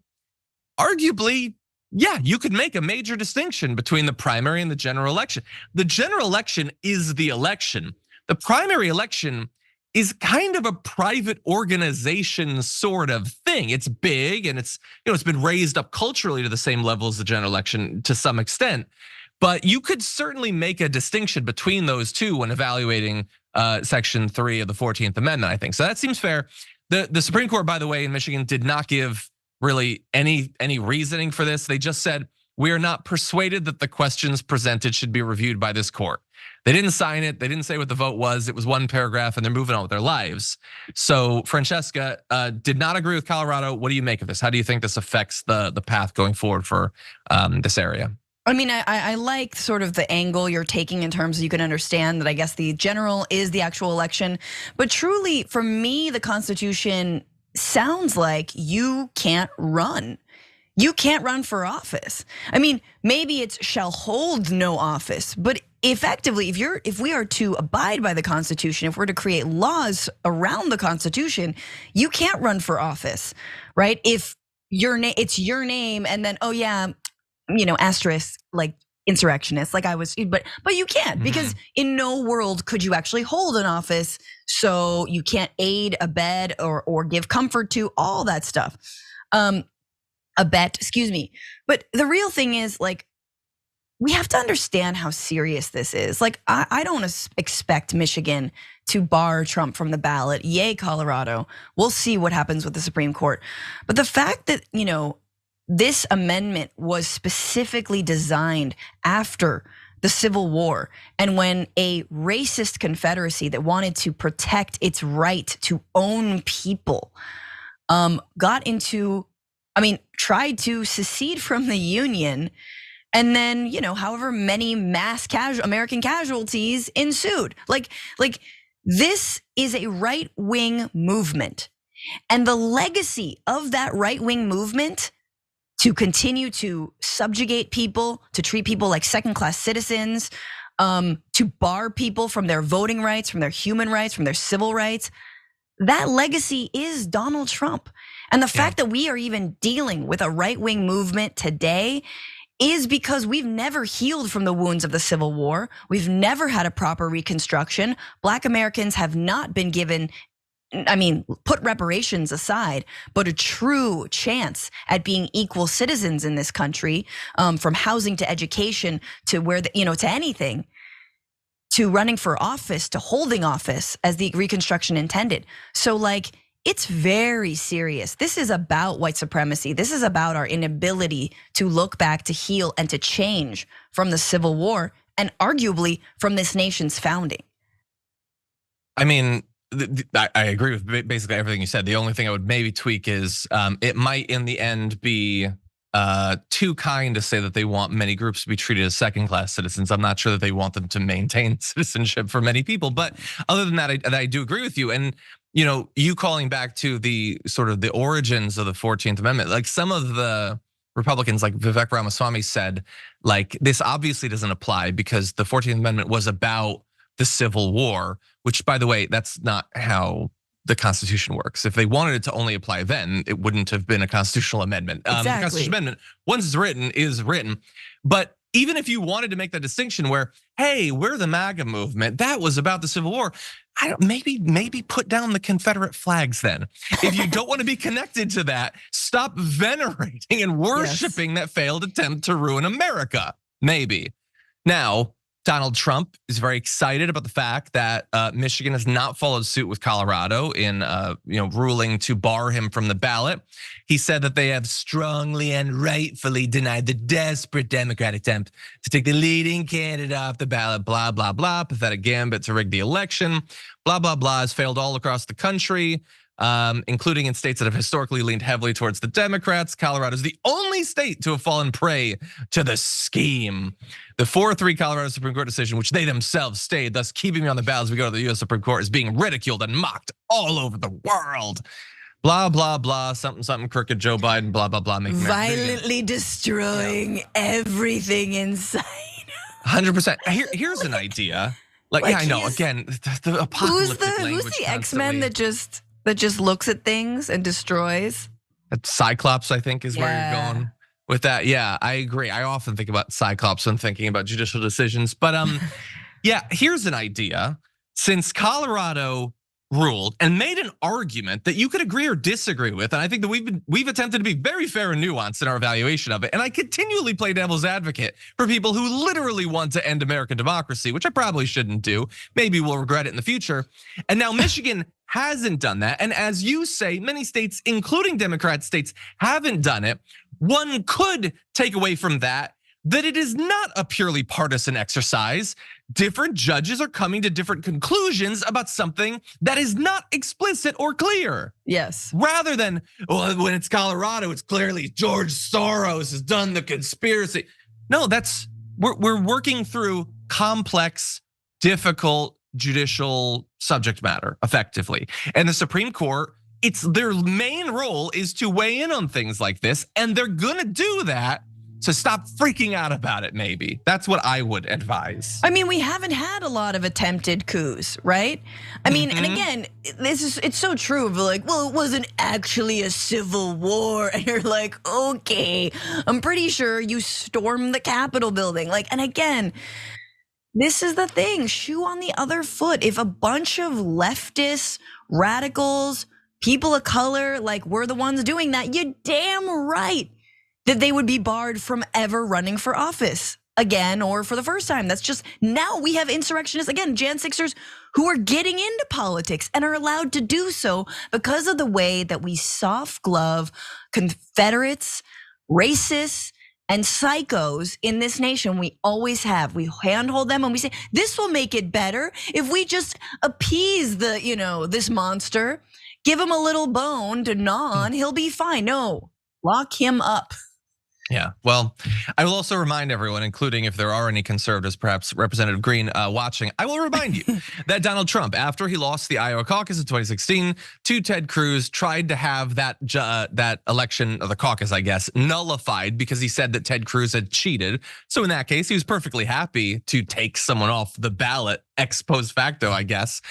arguably, yeah, you could make a major distinction between the primary and the general election. The general election is the election. The primary election is kind of a private organization sort of thing. It's big and it's been raised up culturally to the same level as the general election to some extent. But you could certainly make a distinction between those two when evaluating Section 3 of the 14th Amendment, I think. So that seems fair. The Supreme Court, by the way, in Michigan did not give really any reasoning for this. They just said, we are not persuaded that the questions presented should be reviewed by this court. They didn't sign it. They didn't say what the vote was. It was one paragraph and they're moving on with their lives. So Francesca did not agree with Colorado. What do you make of this? How do you think this affects the path going forward for this area? I mean, I like sort of the angle you're taking in terms of you can understand that I guess the general is the actual election. But truly, for me, the Constitution sounds like you can't run. You can't run for office. I mean, maybe it's shall hold no office, but effectively, if we are to abide by the Constitution, if we're to create laws around the Constitution, you can't run for office, right? If it's your name and then, oh yeah, asterisk, like insurrectionist, like I was, but you can't, because in no world could you actually hold an office. So you can't aid, abet, or give comfort to, all that stuff. Excuse me. But the real thing is, like, we have to understand how serious this is. Like, I don't expect Michigan to bar Trump from the ballot. Yay, Colorado. We'll see what happens with the Supreme Court. But the fact that, this amendment was specifically designed after the Civil War, and when a racist confederacy that wanted to protect its right to own people tried to secede from the Union, and then however many mass American casualties ensued. Like this is a right-wing movement, and the legacy of that right-wing movement to continue to subjugate people, to treat people like second-class citizens, to bar people from their voting rights, from their human rights, from their civil rights. That legacy is Donald Trump. And the fact that we are even dealing with a right-wing movement today is because we've never healed from the wounds of the Civil War. We've never had a proper reconstruction. Black Americans have not been given, put reparations aside, but a true chance at being equal citizens in this country, from housing to education to to anything, to running for office, to holding office as the Reconstruction intended. So it's very serious. This is about white supremacy. This is about our inability to look back, to heal, and to change from the Civil War, and arguably from this nation's founding. I agree with basically everything you said. The only thing I would maybe tweak is it might in the end be too kind to say that they want many groups to be treated as second-class citizens. I'm not sure that they want them to maintain citizenship for many people. But other than that, I do agree with you. And you calling back to the sort of the origins of the 14th Amendment, like some of the Republicans like Vivek Ramaswamy said, like this obviously doesn't apply because the 14th Amendment was about the Civil War, which, by the way, that's not how the Constitution works. If they wanted it to only apply then, it wouldn't have been a constitutional amendment. Exactly. The Constitutional Amendment, once it's written, is written. But even if you wanted to make that distinction where, hey, we're the MAGA movement, that was about the Civil War, maybe put down the Confederate flags then. If you don't want to be connected to that, stop venerating and worshiping that failed attempt to ruin America, maybe. Now, Donald Trump is very excited about the fact that Michigan has not followed suit with Colorado in ruling to bar him from the ballot. He said that they have strongly and rightfully denied the desperate Democrat attempt to take the leading candidate off the ballot, blah, blah, blah, pathetic gambit to rig the election, blah, blah, blah, has failed all across the country. Including in states that have historically leaned heavily towards the Democrats. Colorado is the only state to have fallen prey to the scheme. The 4-3 Colorado Supreme Court decision, which they themselves stayed, thus keeping me on the ballot as we go to the US Supreme Court, is being ridiculed and mocked all over the world. Blah, blah, blah, something, something, crooked Joe Biden, blah, blah, blah. Violently destroying everything inside. 100%. Here's an idea. Like yeah, I know, again, the apocalyptic language. Who's the X-Men that just looks at things and destroys? Cyclops, I think, is where you're going with that. Yeah, I agree. I often think about Cyclops when thinking about judicial decisions. But yeah, here's an idea. Since Colorado ruled and made an argument that you could agree or disagree with, and I think that we've attempted to be very fair and nuanced in our evaluation of it. And I continually play devil's advocate for people who literally want to end American democracy, which I probably shouldn't do. Maybe we'll regret it in the future. And now Michigan hasn't done that. And as you say, many states, including Democrat states, haven't done it. One could take away from that it is not a purely partisan exercise. Different judges are coming to different conclusions about something that is not explicit or clear. Yes. Rather than, well, when it's Colorado, it's clearly George Soros has done the conspiracy. No, we're working through complex, difficult judicial subject matter effectively. And the Supreme Court, their main role is to weigh in on things like this, and they're gonna do that. So stop freaking out about it, maybe. That's what I would advise. I mean, we haven't had a lot of attempted coups, right? I mean, and again, it's so true of like, well, it wasn't actually a civil war. And you're like, okay, I'm pretty sure you stormed the Capitol building. Like, and again, this is the thing, shoe on the other foot. If a bunch of leftists, radicals, people of color, like we're the ones doing that, you're damn right that they would be barred from ever running for office again or for the first time. That's just, now we have insurrectionists, again, Jan 6ers who are getting into politics and are allowed to do so because of the way that we soft glove Confederates, racists, and psychos in this nation. We always have. We handhold them and we say, this will make it better if we just appease this monster, give him a little bone to gnaw on, he'll be fine. No, lock him up. Yeah, well, I will also remind everyone, including if there are any conservatives, perhaps Representative Greene watching, I will remind you that Donald Trump, after he lost the Iowa caucus in 2016 to Ted Cruz, tried to have that election, or the caucus, I guess, nullified because he said that Ted Cruz had cheated. So in that case, he was perfectly happy to take someone off the ballot ex post facto, I guess.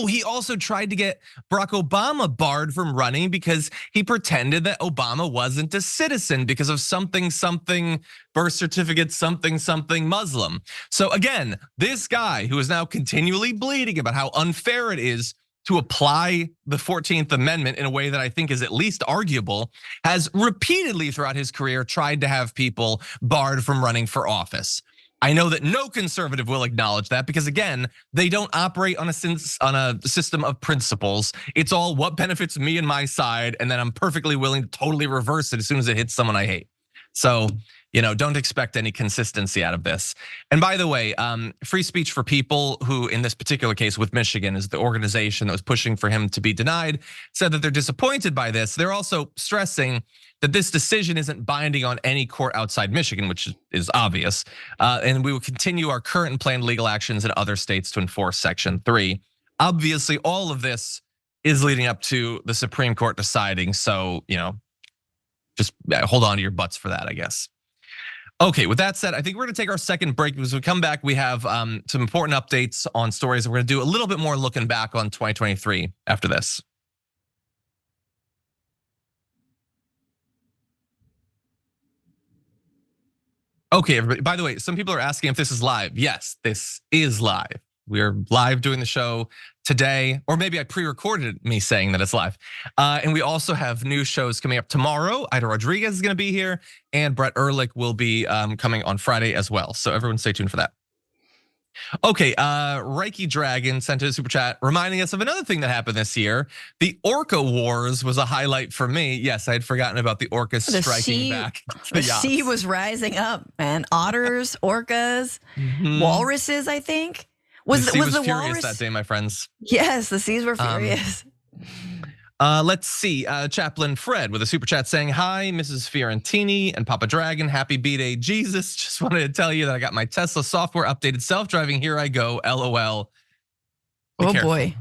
He also tried to get Barack Obama barred from running because he pretended that Obama wasn't a citizen because of something birth certificate, something Muslim. So again, this guy who is now continually bleeding about how unfair it is to apply the 14th Amendment in a way that I think is at least arguable, has repeatedly throughout his career tried to have people barred from running for office. I know that no conservative will acknowledge that because again, they don't operate on a system of principles. It's all what benefits me and my side, and then I'm perfectly willing to totally reverse it as soon as it hits someone I hate. So, don't expect any consistency out of this. And by the way, Free Speech for People, who in this particular case with Michigan is the organization that was pushing for him to be denied, said that they're disappointed by this. They're also stressing that this decision isn't binding on any court outside Michigan, which is obvious. And we will continue our current and planned legal actions in other states to enforce Section 3. Obviously, all of this is leading up to the Supreme Court deciding. So, just hold on to your butts for that, I guess. Okay, with that said, I think we're gonna take our second break because when we come back, we have some important updates on stories. We're gonna do a little bit more looking back on 2023 after this. Okay, everybody, by the way, some people are asking if this is live. Yes, this is live. We're live doing the show today, or maybe I pre-recorded me saying that it's live. And we also have new shows coming up tomorrow. Ida Rodriguez is gonna be here, and Brett Ehrlich will be coming on Friday as well. So everyone stay tuned for that. Okay, Reiki Dragon sent a super chat reminding us of another thing that happened this year. The Orca Wars was a highlight for me. Yes, I had forgotten about the orcas striking back. The sea was rising up, man. Otters, orcas, walruses, I think. The sea was the furious walrus that day, my friends. Yes, the seas were furious. Let's see, Chaplain Fred with a super chat saying, hi, Mrs. Fiorentini and Papa Dragon, happy B-Day, Jesus. Just wanted to tell you that I got my Tesla software updated, self-driving, here I go, LOL. Be careful. Boy.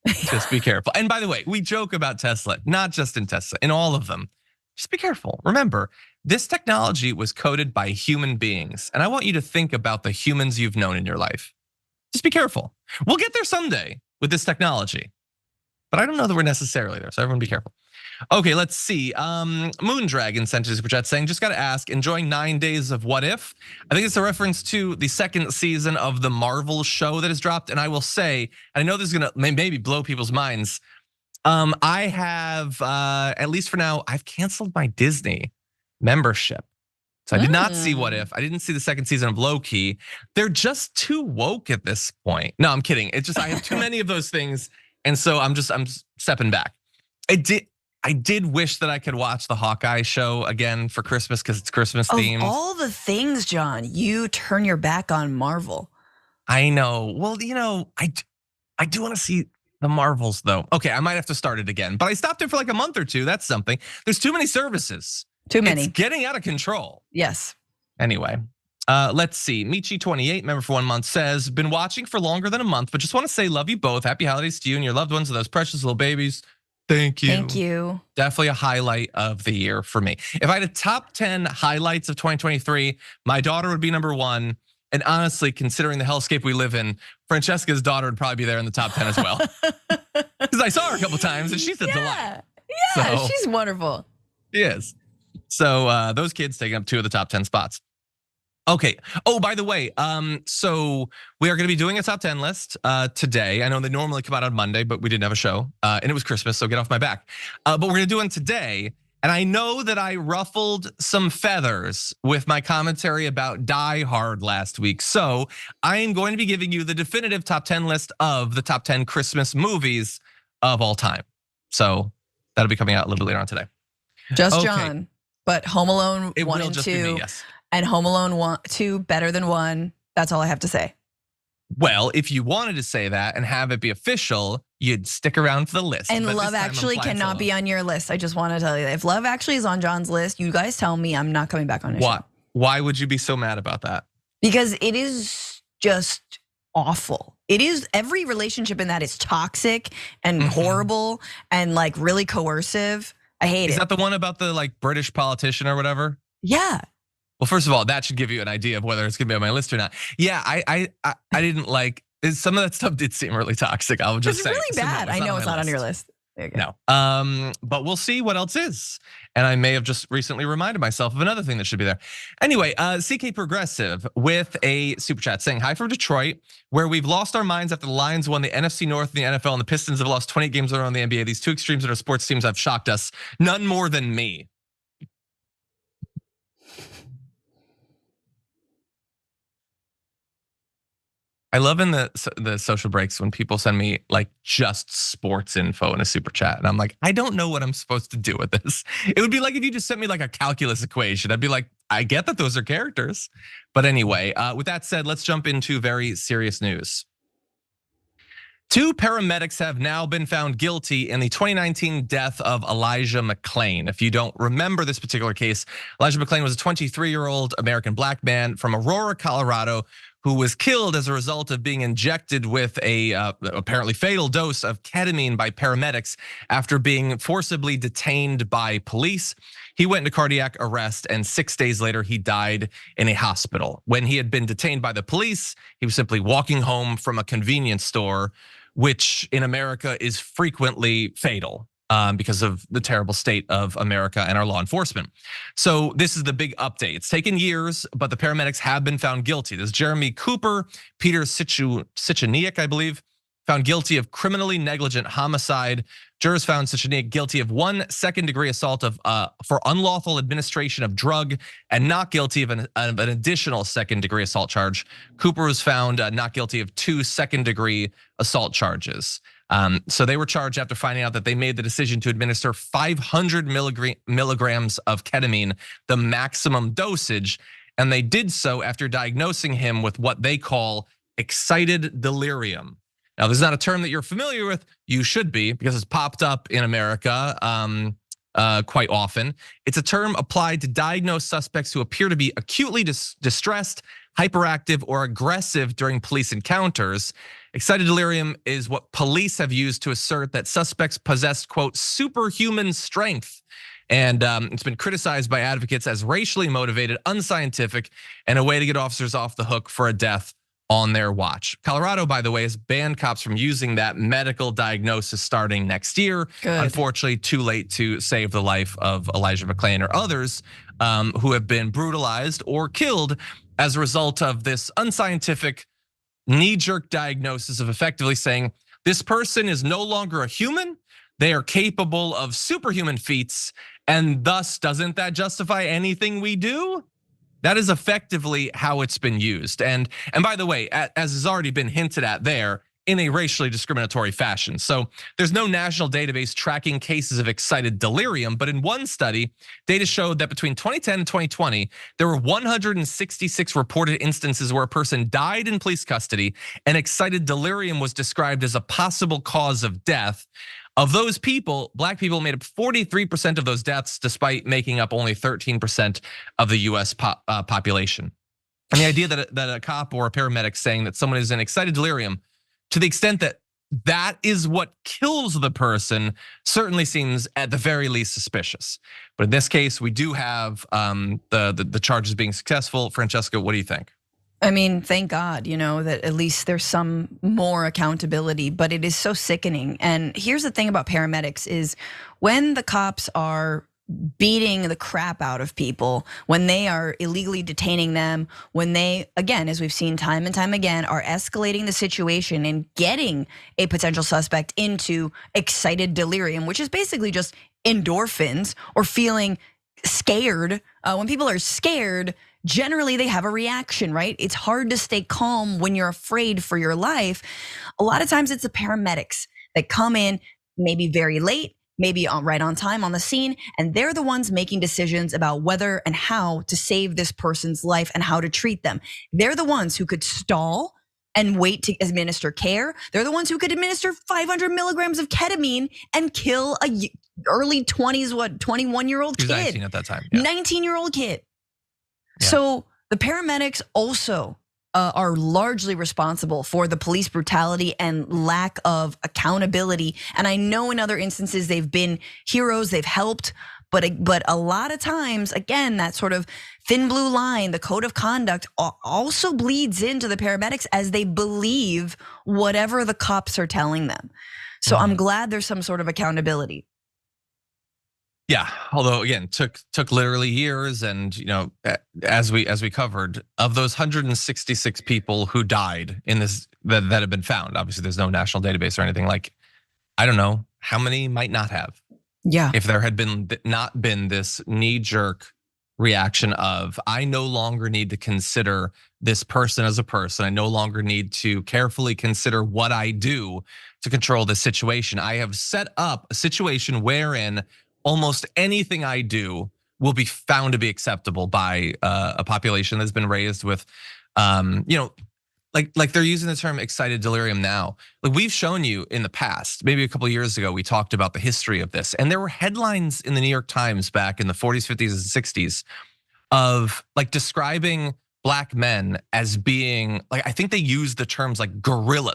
Just be careful. And by the way, we joke about Tesla, not just in Tesla, in all of them. Just be careful. Remember, this technology was coded by human beings. And I want you to think about the humans you've known in your life. Just be careful. We'll get there someday with this technology. But I don't know that we're necessarily there, so everyone be careful. Okay, let's see. Moondragon sent a super chat saying, just gotta ask, enjoying 9 days of What If? I think it's a reference to the second season of the Marvel show that has dropped. And I will say, and I know this is gonna maybe blow people's minds. I have, at least for now, I've canceled my Disney membership. So I did not see What If. I didn't see the second season of Loki. They're just too woke at this point. No, I'm kidding. It's just, I have too many of those things. And so I'm stepping back. I did wish that I could watch the Hawkeye show again for Christmas because it's Christmas themed. Of all the things, John, you turn your back on Marvel. I know. Well, I do want to see the Marvels though. Okay, I might have to start it again, but I stopped it for like a month or two. That's something. There's too many services. Too many. It's getting out of control. Yes. Anyway. Let's see. Michi28, member for 1 month, says, been watching for longer than a month, but just want to say love you both. Happy holidays to you and your loved ones and those precious little babies. Thank you. Thank you. Definitely a highlight of the year for me. If I had a top 10 highlights of 2023, my daughter would be number 1. And honestly, considering the hellscape we live in, Francesca's daughter would probably be there in the top 10 as well. Because I saw her a couple times and she's a delight. Yeah, so, she's wonderful. She is. So those kids taking up 2 of the top 10 spots. Okay. Oh, by the way, so we are going to be doing a top 10 list today. I know they normally come out on Monday, but we didn't have a show, and it was Christmas, so get off my back. But we're going to do one today, and I know that I ruffled some feathers with my commentary about Die Hard last week, so I am going to be giving you the definitive top 10 list of the top 10 Christmas movies of all time. So that'll be coming out a little bit later on today. Just okay. John, but Home Alone 1 and 2. Yes. And Home Alone 2 better than 1. That's all I have to say. Well, if you wanted to say that and have it be official, you'd stick around for the list. And Love Actually cannot be on your list. I just want to tell you that. If Love Actually is on John's list, you guys tell me I'm not coming back on his show. Why would you be so mad about that? Because it is just awful. It is, every relationship in that is toxic and horrible and like really coercive. I hate it. Is that the one about the like British politician or whatever? Yeah. Well, first of all, that should give you an idea of whether it's gonna be on my list or not. Yeah, I didn't like, some of that stuff did seem really toxic. I would just say. It's really bad. I know it's not on your list. There you go. No, but we'll see what else is. And I may have just recently reminded myself of another thing that should be there. Anyway, CK Progressive with a super chat saying, hi from Detroit, where we've lost our minds after the Lions won the NFC North in the NFL and the Pistons have lost 28 games around the NBA. These two extremes that are sports teams have shocked us. None more than me. I love in the social breaks when people send me like just sports info in a super chat. And I'm like, I don't know what I'm supposed to do with this. It would be like if you just sent me like a calculus equation. I'd be like, I get that those are characters. But anyway, with that said, let's jump into very serious news. 2 paramedics have now been found guilty in the 2019 death of Elijah McClain. If you don't remember this particular case, Elijah McClain was a 23-year-old American black man from Aurora, Colorado, who was killed as a result of being injected with a apparently fatal dose of ketamine by paramedics after being forcibly detained by police. He went into cardiac arrest and 6 days later he died in a hospital. When he had been detained by the police, he was simply walking home from a convenience store, which in America is frequently fatal. Because of the terrible state of America and our law enforcement. So this is the big update. It's taken years, but the paramedics have been found guilty. There's Jeremy Cooper, Peter Sicheniak, I believe, found guilty of criminally negligent homicide. Jurors found Sachanian guilty of 1 second-degree assault for unlawful administration of drug and not guilty of an additional second-degree assault charge. Cooper was found not guilty of 2 second-degree assault charges. So they were charged after finding out that they made the decision to administer 500 milligrams of ketamine, the maximum dosage, and they did so after diagnosing him with what they call excited delirium. Now, this is not a term that you're familiar with. You should be, because it's popped up in America quite often. It's a term applied to diagnose suspects who appear to be acutely distressed, hyperactive, or aggressive during police encounters. Excited delirium is what police have used to assert that suspects possessed, quote, superhuman strength. And it's been criticized by advocates as racially motivated, unscientific, and a way to get officers off the hook for a death on their watch. Colorado, by the way, has banned cops from using that medical diagnosis starting next year. Good. Unfortunately, too late to save the life of Elijah McClain or others who have been brutalized or killed as a result of this unscientific knee-jerk diagnosis of effectively saying this person is no longer a human. They are capable of superhuman feats, and thus doesn't that justify anything we do? That is effectively how it's been used. And by the way, as has already been hinted at there, in a racially discriminatory fashion. So there's no national database tracking cases of excited delirium, but in one study, data showed that between 2010 and 2020, there were 166 reported instances where a person died in police custody and excited delirium was described as a possible cause of death. Of those people, black people made up 43% of those deaths, despite making up only 13% of the US population. And the idea that a cop or a paramedic saying that someone is in excited delirium, to the extent that that is what kills the person, certainly seems at the very least suspicious. But in this case, we do have the charges being successful. Francesca, what do you think? I mean, thank God, that at least there's some more accountability, but it is so sickening. And here's the thing about paramedics is when the cops are beating the crap out of people, when they are illegally detaining them, when they, again, as we've seen time and time again, are escalating the situation and getting a potential suspect into excited delirium, which is basically just endorphins or feeling scared. When people are scared, generally they have a reaction, right? It's hard to stay calm when you're afraid for your life. A lot of times it's the paramedics that come in maybe very late, maybe right on time on the scene, and they're the ones making decisions about whether and how to save this person's life and how to treat them. They're the ones who could stall and wait to administer care. They're the ones who could administer 500 milligrams of ketamine and kill a early 20s, 21-year-old kid. He was 19 at that time. Yeah. 19-year-old kid. Yeah. So the paramedics also are largely responsible for the police brutality and lack of accountability. And I know in other instances they've been heroes, they've helped, but a lot of times, again, that sort of thin blue line, the code of conduct also bleeds into the paramedics as they believe whatever the cops are telling them. So I'm glad there's some sort of accountability. Yeah, although again, took literally years, and as we covered, of those 166 people who died in this that have been found, obviously there's no national database or anything. Like, I don't know how many might not have. Yeah, if there had not been this knee-jerk reaction of I no longer need to consider this person as a person. I no longer need to carefully consider what I do to control this situation. I have set up a situation wherein almost anything I do will be found to be acceptable by a population that's been raised with, like they're using the term excited delirium now. Like we've shown you in the past, maybe a couple of years ago, we talked about the history of this, and there were headlines in the New York Times back in the 40s, 50s, and 60s of like describing Black men as being like, I think they used the terms like gorilla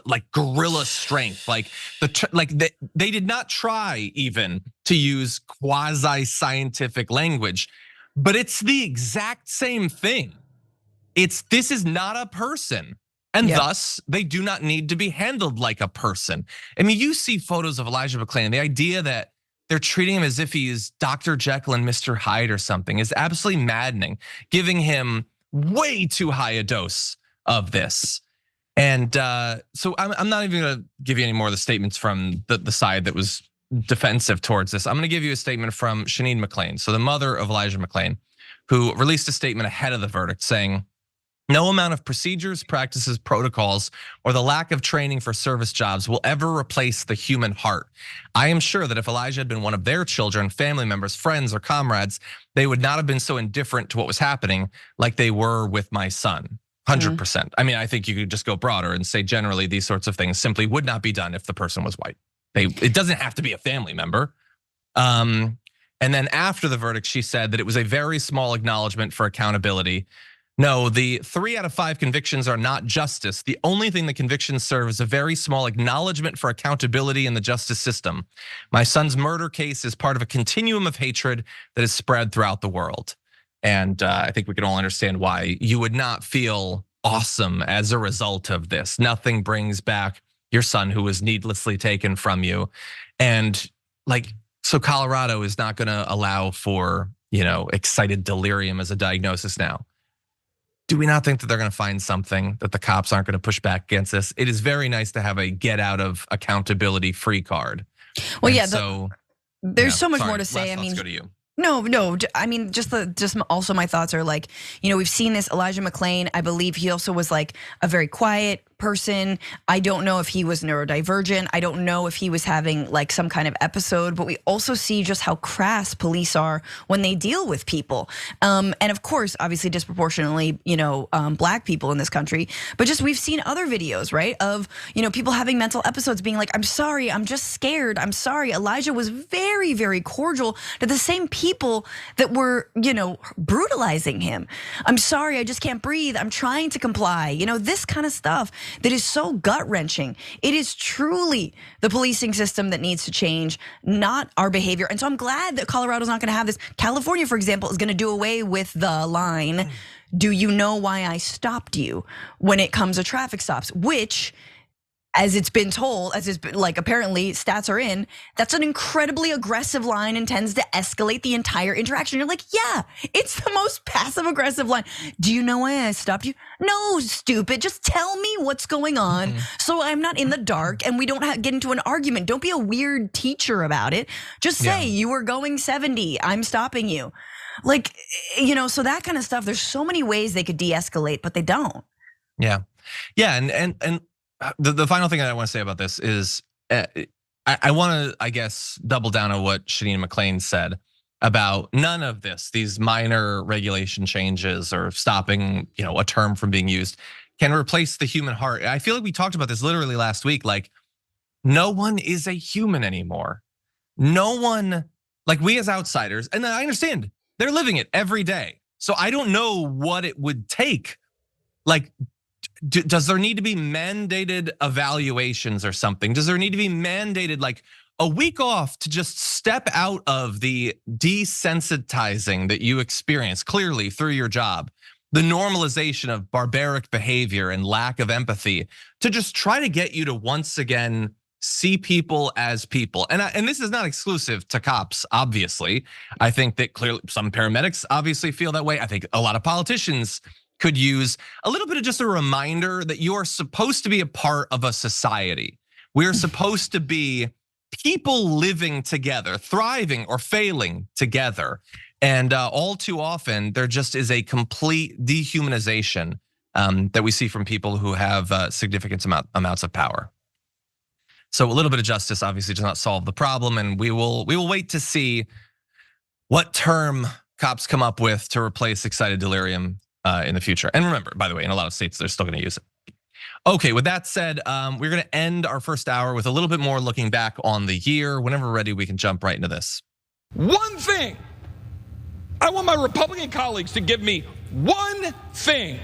strength, they did not try even to use quasi-scientific language, but it's the exact same thing. This is not a person, and thus they do not need to be handled like a person. I mean, you see photos of Elijah McClain, the idea that they're treating him as if he is Dr. Jekyll and Mr. Hyde or something is absolutely maddening, giving him way too high a dose of this. And so I'm not even gonna give you any more of the statements from the side that was defensive towards this. I'm gonna give you a statement from Cenk McClain, so the mother of Elijah McClain, who released a statement ahead of the verdict saying, "No amount of procedures, practices, protocols, or the lack of training for service jobs will ever replace the human heart. I am sure that if Elijah had been one of their children, family members, friends, or comrades, they would not have been so indifferent to what was happening like they were with my son." 100%. I mean, I think you could just go broader and say generally these sorts of things simply would not be done if the person was white. It doesn't have to be a family member. And then after the verdict, she said that it was a very small acknowledgement for accountability. No, the 3 out of 5 convictions are not justice. The only thing the convictions serve is a very small acknowledgement for accountability in the justice system. My son's murder case is part of a continuum of hatred that is spread throughout the world. And I think we can all understand why you would not feel awesome as a result of this. Nothing brings back your son who was needlessly taken from you. And so Colorado is not gonna allow for, excited delirium as a diagnosis now. Do we not think that they're gonna find something that the cops aren't gonna push back against this? It is very nice to have a get out of accountability free card. Well, there's so much more to say. Let's go to you. No. I mean, just also my thoughts are we've seen this Elijah McClain. I believe he also was a very quiet person. I don't know if he was neurodivergent. I don't know if he was having some kind of episode, but we also see just how crass police are when they deal with people. And of course, obviously disproportionately, black people in this country, but just we've seen other videos, right? Of, people having mental episodes being like, "I'm sorry, I'm just scared. I'm sorry." Elijah was very, very cordial to the same people that were, brutalizing him. "I'm sorry, I just can't breathe. I'm trying to comply." This kind of stuff that is so gut-wrenching. It is truly the policing system that needs to change, not our behavior. And so I'm glad that Colorado's not gonna have this. California, for example, is gonna do away with the line, "Do you know why I stopped you?" when it comes to traffic stops, which, as it's been told, apparently stats are in, that's an incredibly aggressive line and tends to escalate the entire interaction. You're like, yeah, it's the most passive aggressive line. "Do you know why I stopped you?" No, stupid, just tell me what's going on so I'm not in the dark and we don't get into an argument. Don't be a weird teacher about it. Just say you were going 70, I'm stopping you. So that kind of stuff, there's so many ways they could de-escalate, but they don't. Yeah, and the final thing that I want to say about this is I want to, I guess, double down on what Cenk McClain said about none of these minor regulation changes or stopping, a term from being used can replace the human heart. I feel like we talked about this literally last week. No one is a human anymore. No one, we as outsiders, and I understand they're living it every day. So I don't know what it would take. Does there need to be mandated evaluations or something? Does there need to be mandated a week off to just step out of the desensitizing that you experience clearly through your job, the normalization of barbaric behavior and lack of empathy, to just try to get you to once again see people as people? And this is not exclusive to cops, obviously. I think that clearly some paramedics obviously feel that way. I think a lot of politicians could use a little bit of just a reminder that you are supposed to be a part of a society. We are supposed to be people living together, thriving or failing together. And all too often, there just is a complete dehumanization that we see from people who have significant amounts of power. So a little bit of justice obviously does not solve the problem, and we will wait to see what term cops come up with to replace excited delirium in the future. And remember, by the way, in a lot of states, they're still gonna use it. Okay, with that said, we're gonna end our first hour with a little bit more looking back on the year. Whenever we're ready, we can jump right into this. One thing, I want my Republican colleagues to give me one thing,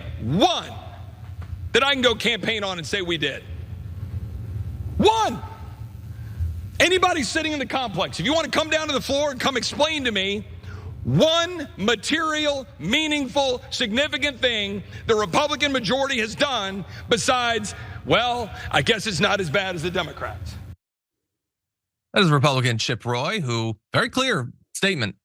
that I can go campaign on and say we did. One. Anybody sitting in the complex, if you want to come down to the floor and come explain to me one material, meaningful, significant thing the Republican majority has done besides, well, I guess it's not as bad as the Democrats. That is Republican Chip Roy, who very clear statement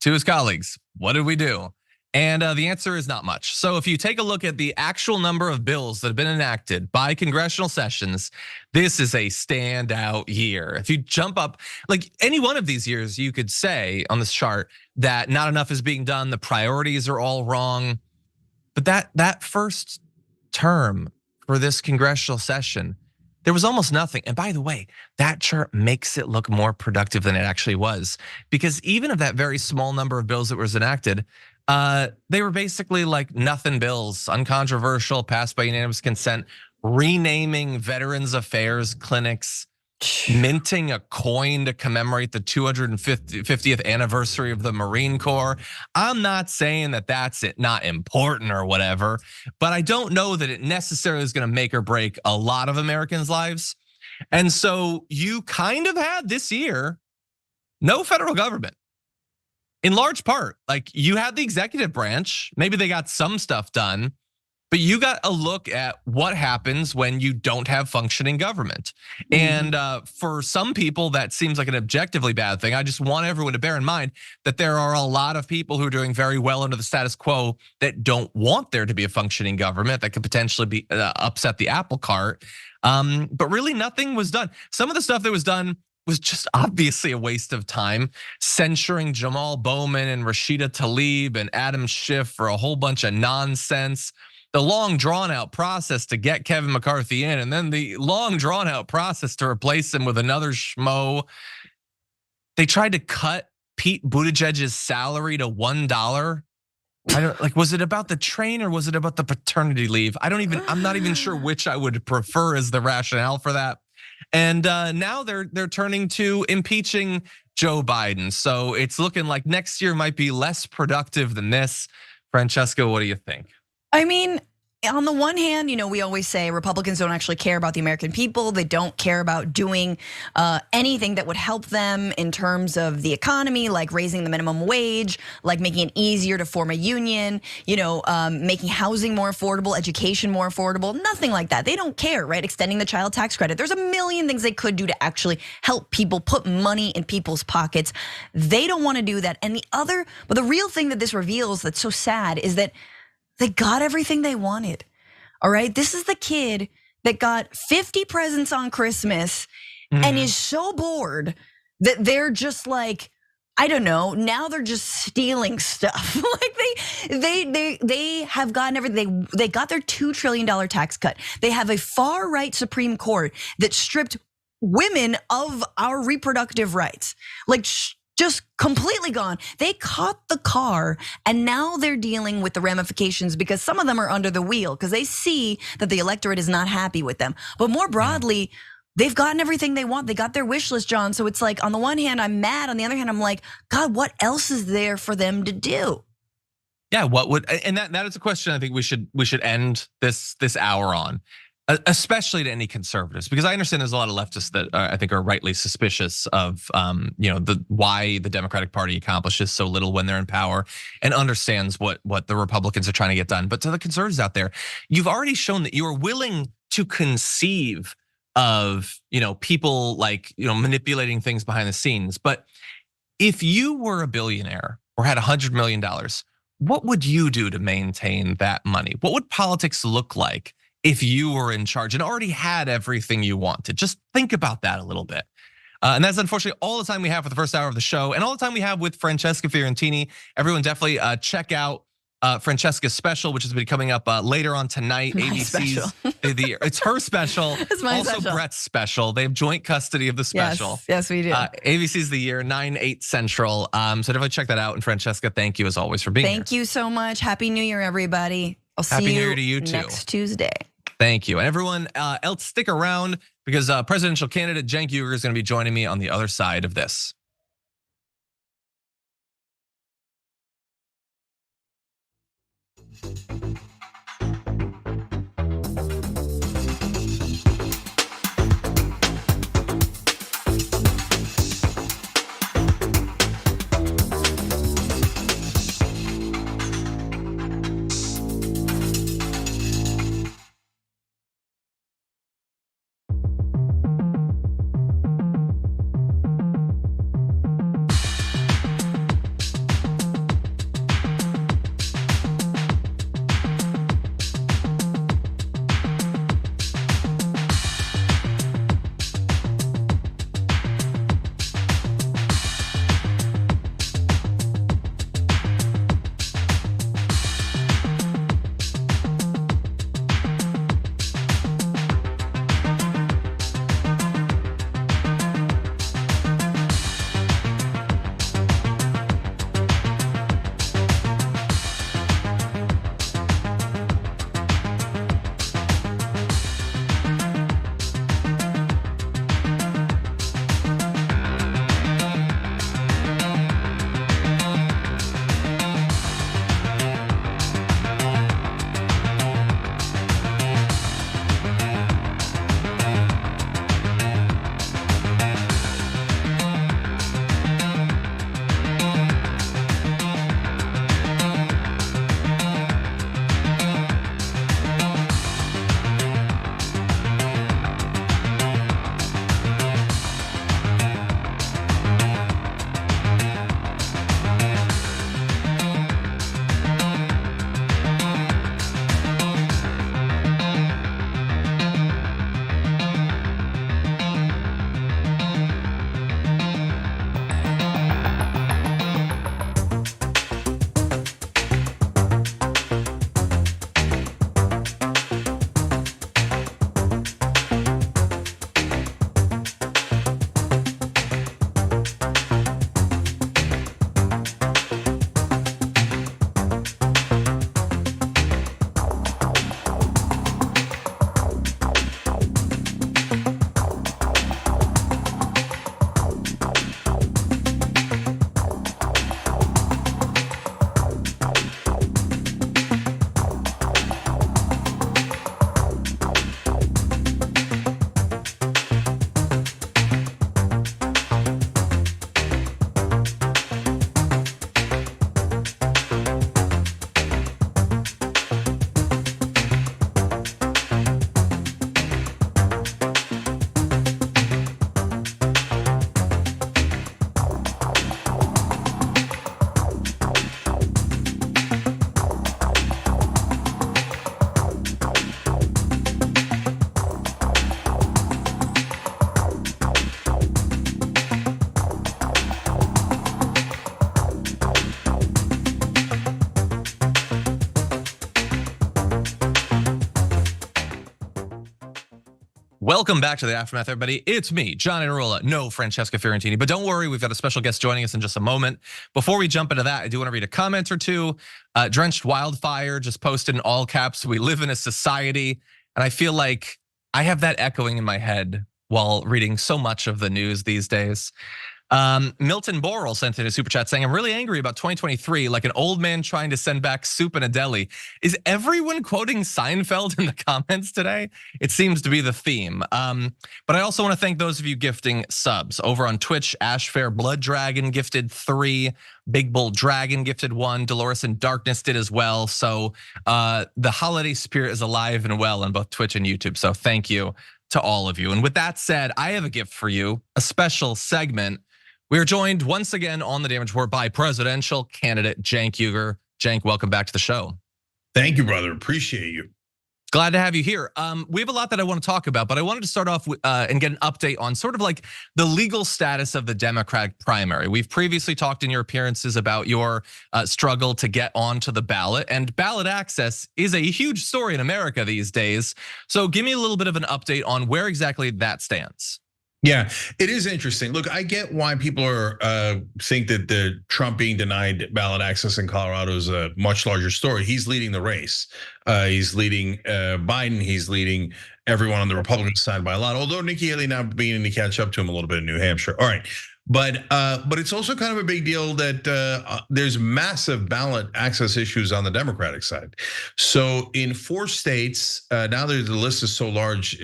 to his colleagues. What did we do? And the answer is not much. So if you take a look at the actual number of bills that have been enacted by congressional sessions, this is a standout year. If you jump up, like any one of these years, you could say on this chart that not enough is being done, the priorities are all wrong. But that first term for this congressional session, there was almost nothing. And by the way, that chart makes it look more productive than it actually was. Because even of that very small number of bills that was enacted, they were basically like nothing bills, uncontroversial, passed by unanimous consent, renaming Veterans Affairs clinics, minting a coin to commemorate the 250th anniversary of the Marine Corps. I'm not saying that that's not important or whatever, but I don't know that it necessarily is going to make or break a lot of Americans' lives. And so you kind of had this year no federal government. In large part, like you had the executive branch, maybe they got some stuff done, but you got a look at what happens when you don't have functioning government. And for some people, that seems like an objectively bad thing. I just want everyone to bear in mind that there are a lot of people who are doing very well under the status quo that don't want there to be a functioning government that could potentially be upset the apple cart. But really nothing was done. Some of the stuff that was done was just obviously a waste of time, censuring Jamal Bowman and Rashida Tlaib and Adam Schiff for a whole bunch of nonsense. The long drawn out process to get Kevin McCarthy in, and then the long drawn out process to replace him with another schmo. They tried to cut Pete Buttigieg's salary to $1. I don't like, was it about the train or was it about the paternity leave? I'm not even sure which I would prefer as the rationale for that. And now they're turning to impeaching Joe Biden. So it's looking like next year might be less productive than this. Francesca, what do you think? I mean, on the one hand, we always say Republicans don't actually care about the American people. They don't care about doing anything that would help them in terms of the economy, like raising the minimum wage, like making it easier to form a union, making housing more affordable, education more affordable, nothing like that. They don't care, right? Extending the child tax credit. There's a million things they could do to actually help people, put money in people's pockets. They don't want to do that. And the real thing that this reveals that's so sad is that they got everything they wanted, all right? This is the kid that got 50 presents on Christmas and is so bored that they're just like, I don't know, now they're just stealing stuff. Like they have gotten everything. They got their $2 trillion tax cut. They have a far right Supreme Court that stripped women of our reproductive rights. Like just completely gone. They caught the car and now they're dealing with the ramifications because some of them are under the wheel because they see that the electorate is not happy with them. But more broadly, they've gotten everything they want. They got their wish list, John. So it's like, on the one hand, I'm mad. On the other hand, I'm like, God, what else is there for them to do? Yeah, and that is a question I think we should end this hour on. Especially to any conservatives, because I understand there's a lot of leftists that I think are rightly suspicious of why the Democratic Party accomplishes so little when they're in power, and understands what the Republicans are trying to get done. But to the conservatives out there, you've already shown that you are willing to conceive of people like manipulating things behind the scenes. But if you were a billionaire or had $100 million, what would you do to maintain that money? What would politics look like if you were in charge and already had everything you wanted? Just think about that a little bit. And that's unfortunately all the time we have for the first hour of the show and all the time we have with Francesca Fiorentini. Everyone definitely check out Francesca's special, which has been coming up later on tonight. ABC's it's her special. It's my also special. Brett's special. They have joint custody of the special. Yes, we do. ABC's The Year, 9/8 Central. So definitely check that out. And Francesca, thank you as always for being here. Thank you so much. Happy New Year, everybody. I'll see Happy New you Year to you too. next Tuesday. Thank you. And everyone else, stick around because presidential candidate Cenk Uygur is going to be joining me on the other side of this. Welcome back to the Aftermath, everybody. It's me, John Iadarola, no Francesca Fiorentini. But don't worry, we've got a special guest joining us in just a moment. Before we jump into that, I do want to read a comment or two. Drenched Wildfire just posted in all caps, "We live in a society." And I feel like I have that echoing in my head while reading so much of the news these days. Milton Borrell sent in a super chat saying, "I'm really angry about 2023, like an old man trying to send back soup in a deli." Is everyone quoting Seinfeld in the comments today? It seems to be the theme. But I also want to thank those of you gifting subs. Over on Twitch, Ashfair Blood Dragon gifted 3, Big Bull Dragon gifted 1, Dolores in Darkness did as well. So the holiday spirit is alive and well on both Twitch and YouTube. So thank you to all of you. And with that said, I have a gift for you, a special segment. We are joined once again on the Damage Report by presidential candidate Cenk Uygur. Cenk, welcome back to the show. Thank you, brother. Appreciate you. Glad to have you here. We have a lot that I want to talk about, but I wanted to start off with, and get an update on sort of like the legal status of the Democratic primary. We've previously talked in your appearances about your struggle to get onto the ballot, and ballot access is a huge story in America these days. So give me a little bit of an update on where exactly that stands. Yeah, it is interesting. Look, I get why people are think that the Trump being denied ballot access in Colorado is a much larger story. He's leading the race. He's leading Biden. He's leading everyone on the Republican side by a lot. Although Nikki Haley now beginning to catch up to him a little bit in New Hampshire. All right. But it's also kind of a big deal that there's massive ballot access issues on the Democratic side. So in 4 states, now the list is so large,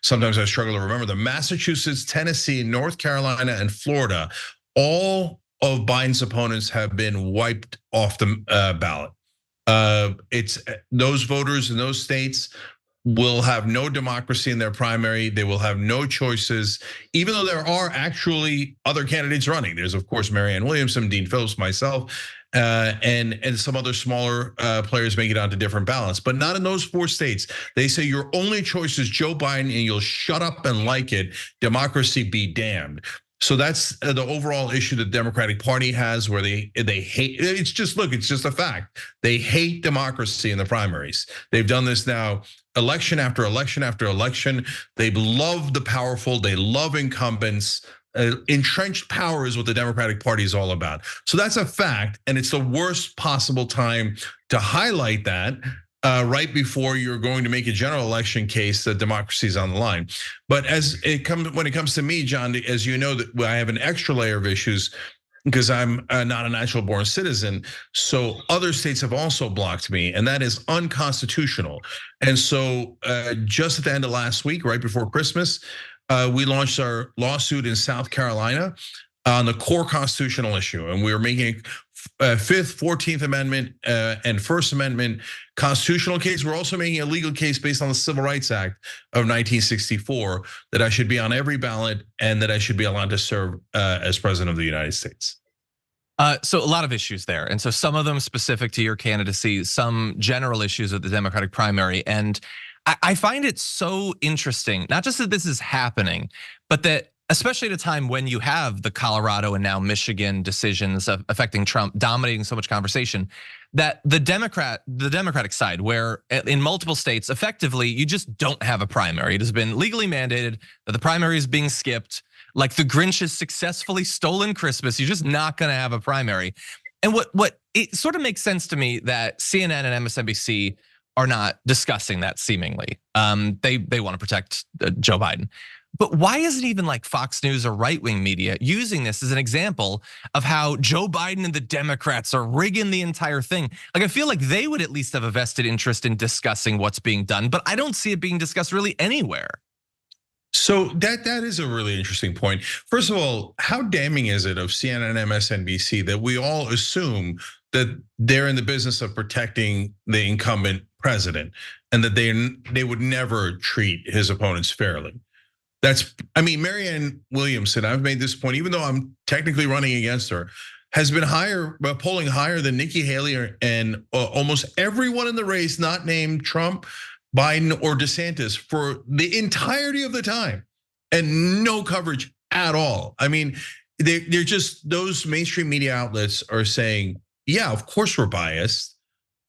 sometimes I struggle to remember them. Massachusetts, Tennessee, North Carolina, and Florida, all of Biden's opponents have been wiped off the ballot. It's those voters in those states will have no democracy in their primary. They will have no choices, even though there are actually other candidates running. There's of course Marianne Williamson, Dean Phillips, myself, and some other smaller players make it onto different ballots, but not in those 4 states. They say your only choice is Joe Biden, and you'll shut up and like it. Democracy be damned. So that's the overall issue the Democratic Party has, where they hate. It's just a fact. They hate democracy in the primaries. They've done this now election after election after election. They love the powerful. They love incumbents. Entrenched power is what the Democratic Party is all about. So that's a fact, and it's the worst possible time to highlight that. Right before you're going to make a general election case that democracy is on the line. But when it comes to me, John, as you know, that I have an extra layer of issues because I'm not a natural born citizen. So other states have also blocked me, and that is unconstitutional. And so just at the end of last week, right before Christmas, we launched our lawsuit in South Carolina on the core constitutional issue, and we were making a 5th, 14th Amendment, and First Amendment constitutional case. We're also making a legal case based on the Civil Rights Act of 1964 that I should be on every ballot and that I should be allowed to serve as president of the United States. So a lot of issues there, and so some of them specific to your candidacy, some general issues with the Democratic primary, and I find it so interesting, not just that this is happening, but that especially at a time when you have the Colorado and now Michigan decisions affecting Trump dominating so much conversation, that the Democratic side, where in multiple states, effectively, you just don't have a primary. It has been legally mandated that the primary is being skipped. Like the Grinch has successfully stolen Christmas. You're just not gonna have a primary. And what it sort of makes sense to me that CNN and MSNBC are not discussing that seemingly. They want to protect Joe Biden. But why isn't even like Fox News or right-wing media using this as an example of how Joe Biden and the Democrats are rigging the entire thing? Like I feel like they would at least have a vested interest in discussing what's being done, but I don't see it being discussed really anywhere. So that is a really interesting point. First of all, how damning is it of CNN and MSNBC that we all assume that they're in the business of protecting the incumbent president and that they would never treat his opponents fairly? Marianne Williamson, I've made this point, even though I'm technically running against her, has been polling higher than Nikki Haley and almost everyone in the race, not named Trump, Biden, or DeSantis, for the entirety of the time, and no coverage at all. I mean, they're just, those mainstream media outlets are saying, yeah, of course we're biased,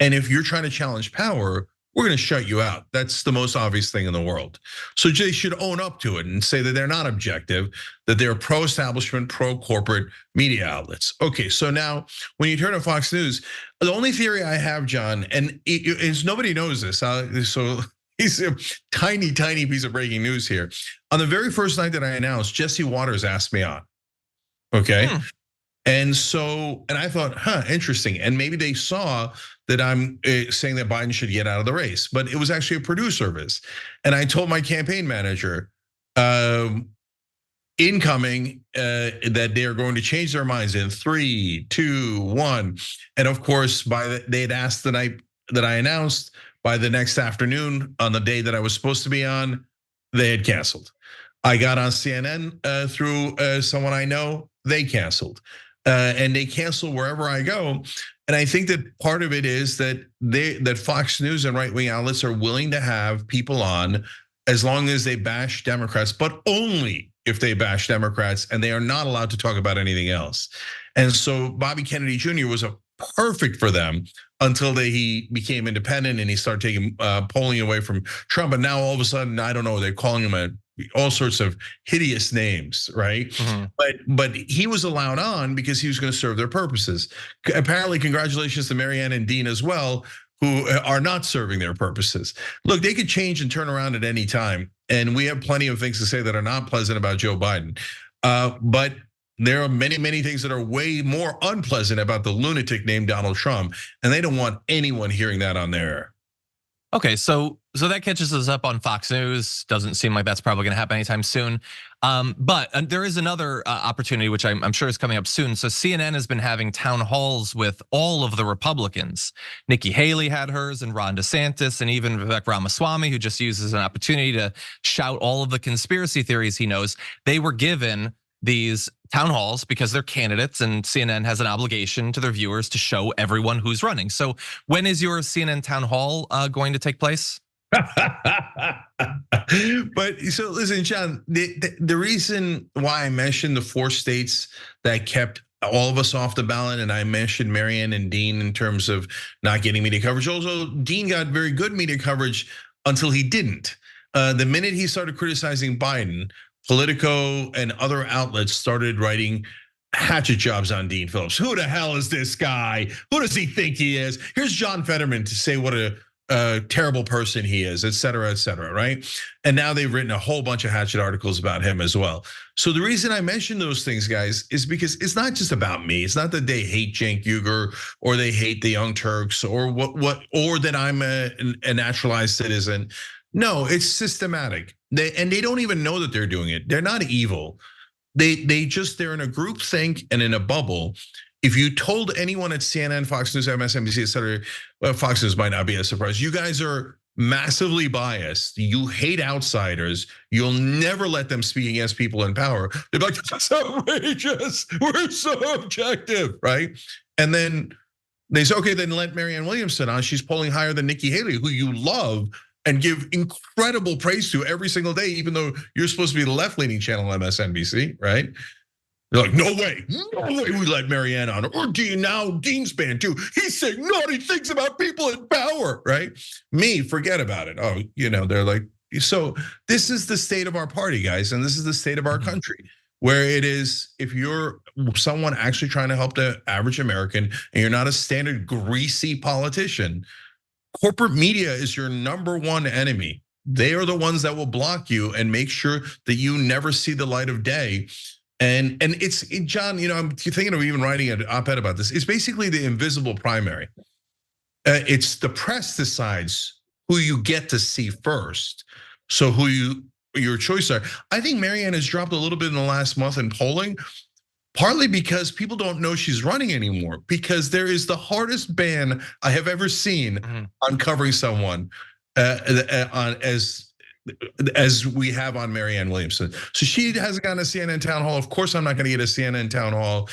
and if you're trying to challenge power, we're going to shut you out. That's the most obvious thing in the world. So they should own up to it and say that they're not objective, that they're pro-establishment, pro-corporate media outlets. Okay, so now when you turn to Fox News, the only theory I have, John, and nobody knows this, so it's a tiny, tiny piece of breaking news here. On the very first night that I announced, Jesse Waters asked me on, okay? And I thought, interesting. And maybe they saw that I'm saying that Biden should get out of the race, but it was actually a Purdue service. And I told my campaign manager, incoming, that they are going to change their minds in 3, 2, 1. And of course, they'd asked the night that I announced, by the next afternoon on the day that I was supposed to be on, they had canceled. I got on CNN through someone I know, they canceled. And they cancel wherever I go. And I think that part of it is that that Fox News and right-wing outlets are willing to have people on as long as they bash Democrats, but only if they bash Democrats, and they are not allowed to talk about anything else. And so Bobby Kennedy Jr. was perfect for them until he became independent and he started taking polling away from Trump. And now all of a sudden, I don't know, they're calling him all sorts of hideous names, right? But he was allowed on because he was going to serve their purposes. Apparently, congratulations to Marianne and Dean as well, who are not serving their purposes. Look, they could change and turn around at any time. And we have plenty of things to say that are not pleasant about Joe Biden. But there are many, many things that are way more unpleasant about the lunatic named Donald Trump. And they don't want anyone hearing that on their air. Okay, so that catches us up on Fox News. Doesn't seem like that's probably going to happen anytime soon. But there is another opportunity, which I'm sure is coming up soon. So CNN has been having town halls with all of the Republicans. Nikki Haley had hers, and Ron DeSantis, and even Vivek Ramaswamy, who just uses an opportunity to shout all of the conspiracy theories he knows. They were given these town halls because they're candidates, and CNN has an obligation to their viewers to show everyone who's running. So when is your CNN town hall going to take place? But so listen, John, the reason why I mentioned the 4 states that kept all of us off the ballot, and I mentioned Marianne and Dean in terms of not getting media coverage. Also, Dean got very good media coverage until he didn't. The minute he started criticizing Biden, Politico and other outlets started writing hatchet jobs on Dean Phillips. Who the hell is this guy? Who does he think he is? Here's John Fetterman to say what a terrible person he is, et cetera, right? And now they've written a whole bunch of hatchet articles about him as well. So the reason I mention those things, guys, is because it's not just about me. It's not that they hate Cenk Uygur or they hate the Young Turks or or that I'm a naturalized citizen. No, it's systematic. They don't even know that they're doing it. They're not evil. They're in a group think and in a bubble. If you told anyone at CNN, Fox News, MSNBC, et cetera, well, Fox News might not be a surprise. You guys are massively biased. You hate outsiders. You'll never let them speak against people in power. They're like, that's outrageous. We're so objective, right? And then they say, okay, then let Marianne Williamson on. She's polling higher than Nikki Haley, who you love and give incredible praise to every single day, even though you're supposed to be the left-leaning channel on MSNBC, right? They're like, no way we let Marianne on, or Dean, now Dean's banned too. He's saying naughty things about people in power, right? Me, forget about it. Oh, they're like, so this is the state of our party, guys, and this is the state of our country, where it is, if you're someone actually trying to help the average American and you're not a standard greasy politician, corporate media is your #1 enemy. They are the ones that will block you and make sure that you never see the light of day. And it's, John, I'm thinking of even writing an op-ed about this. It's basically the invisible primary. It's the press decides who you get to see first. So your choices are. I think Marianne has dropped a little bit in the last month in polling, partly because people don't know she's running anymore, because there is the hardest ban I have ever seen on covering someone as we have on Marianne Williamson. So she hasn't gotten a CNN town hall. Of course, I'm not going to get a CNN town hall.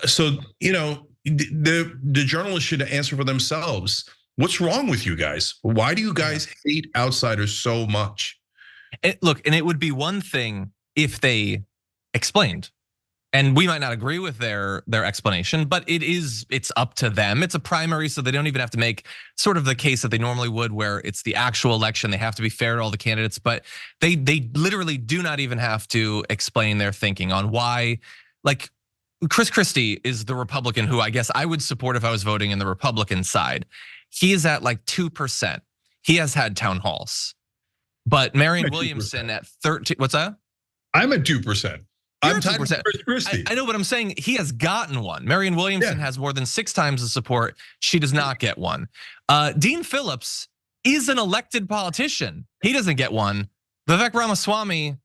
So, the journalists should answer for themselves. What's wrong with you guys? Why do you guys hate outsiders so much? Look, and it would be one thing if they explained. And we might not agree with their explanation, but it's up to them. It's a primary, so they don't even have to make sort of the case that they normally would, where it's the actual election. They have to be fair to all the candidates, but they literally do not even have to explain their thinking on why. Like, Chris Christie is the Republican who I guess I would support if I was voting in the Republican side. He is at like 2%. He has had town halls, but Marianne Williamson at 13. What's that? I'm at 2%. I'm tied with Chris Christie. I know, but I'm saying he has gotten one. Marianne Williamson has more than 6 times the support. She does not get one. Dean Phillips is an elected politician. He doesn't get one. Vivek Ramaswamy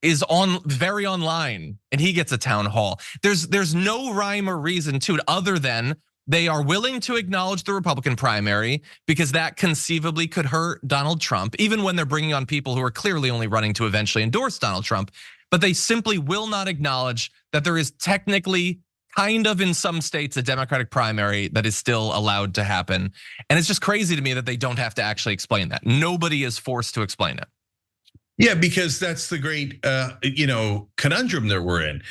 is very online, and he gets a town hall. There's no rhyme or reason to it other than they are willing to acknowledge the Republican primary because that conceivably could hurt Donald Trump, even when they're bringing on people who are clearly only running to eventually endorse Donald Trump. But they simply will not acknowledge that there is technically, kind of in some states, a Democratic primary that is still allowed to happen. And it's just crazy to me that they don't have to actually explain that. Nobody is forced to explain it. Yeah, because that's the great conundrum that we're in.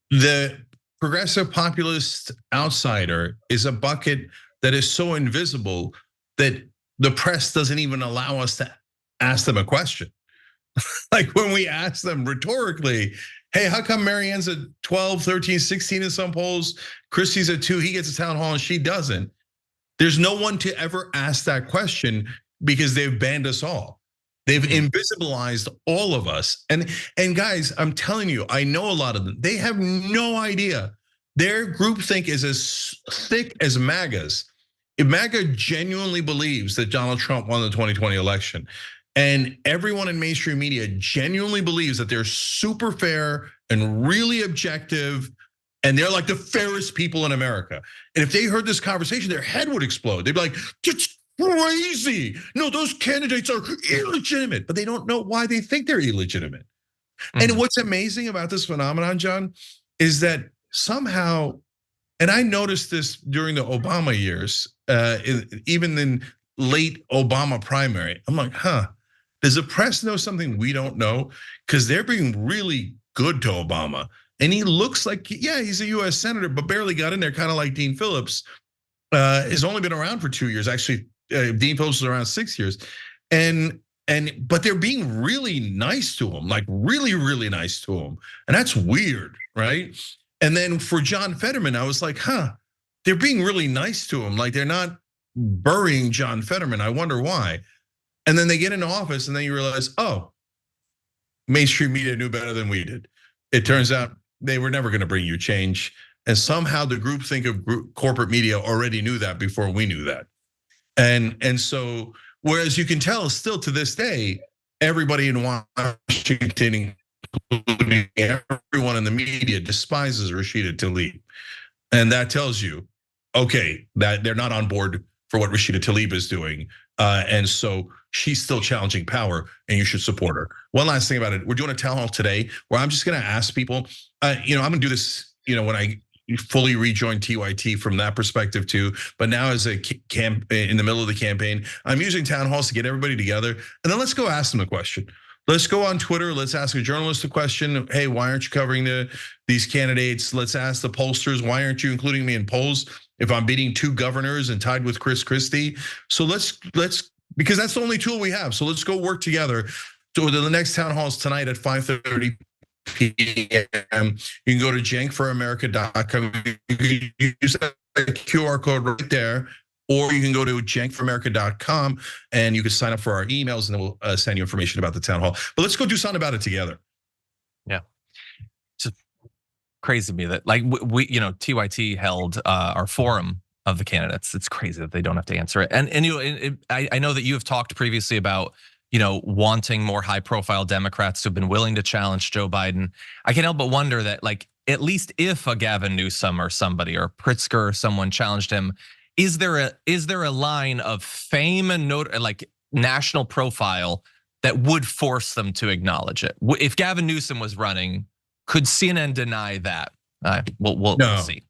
The progressive populist outsider is a bucket that is so invisible that the press doesn't even allow us to ask them a question. Like when we ask them rhetorically, hey, how come Marianne's at 12, 13, 16 in some polls? Christie's at 2, he gets a town hall and she doesn't. There's no one to ever ask that question because they've banned us all. They've invisibilized all of us. And guys, I'm telling you, I know a lot of them. They have no idea. Their groupthink is as thick as MAGA's. If MAGA genuinely believes that Donald Trump won the 2020 election, and everyone in mainstream media genuinely believes that they're super fair and really objective, and they're like the fairest people in America. And if they heard this conversation, their head would explode. They'd be like, it's crazy. No, those candidates are illegitimate, but they don't know why they think they're illegitimate. And what's amazing about this phenomenon, John, is that somehow, and I noticed this during the Obama years, even in late Obama primary, I'm like, does the press know something we don't know? Because they're being really good to Obama. And he looks like, yeah, he's a US senator, but barely got in there, kind of like Dean Phillips. Has only been around for 2 years. Actually, Dean Phillips was around 6 years. But they're being really nice to him, like really, really nice to him. And that's weird, right? And then for John Fetterman, I was like, they're being really nice to him. Like they're not burying John Fetterman. I wonder why. And then they get into office and then you realize, oh, mainstream media knew better than we did. It turns out they were never gonna bring you change. And somehow the groupthink of corporate media already knew that before we knew that. And so, whereas you can tell still to this day, everybody in Washington, including everyone in the media, despises Rashida Tlaib. And that tells you, okay, that they're not on board for what Rashida Tlaib is doing. And so she's still challenging power and you should support her. One last thing about it, we're doing a town hall today where I'm just gonna ask people, I'm gonna do this, when I fully rejoin TYT from that perspective too. But now as a camp in the middle of the campaign, I'm using town halls to get everybody together. And then let's go ask them a question. Let's go on Twitter. Let's ask a journalist a question. Hey, why aren't you covering these candidates? Let's ask the pollsters, why aren't you including me in polls if I'm beating 2 governors and tied with Chris Christie? So let's because that's the only tool we have. So let's go work together. So the next town hall is tonight at 5:30 p.m. You can go to cenkforamerica.com. You can use that QR code right there, or you can go to cenkforamerica.com and you can sign up for our emails, and then we'll send you information about the town hall. But let's go do something about it together. Yeah, it's just crazy to me that like we TYT held our forum of the candidates. It's crazy that they don't have to answer it. And I know that you have talked previously about wanting more high-profile Democrats who have been willing to challenge Joe Biden. I can't help but wonder that, like, at least if a Gavin Newsom or somebody or Pritzker or someone challenged him, is there a line of fame and like national profile that would force them to acknowledge it? If Gavin Newsom was running, could CNN deny that? We'll see.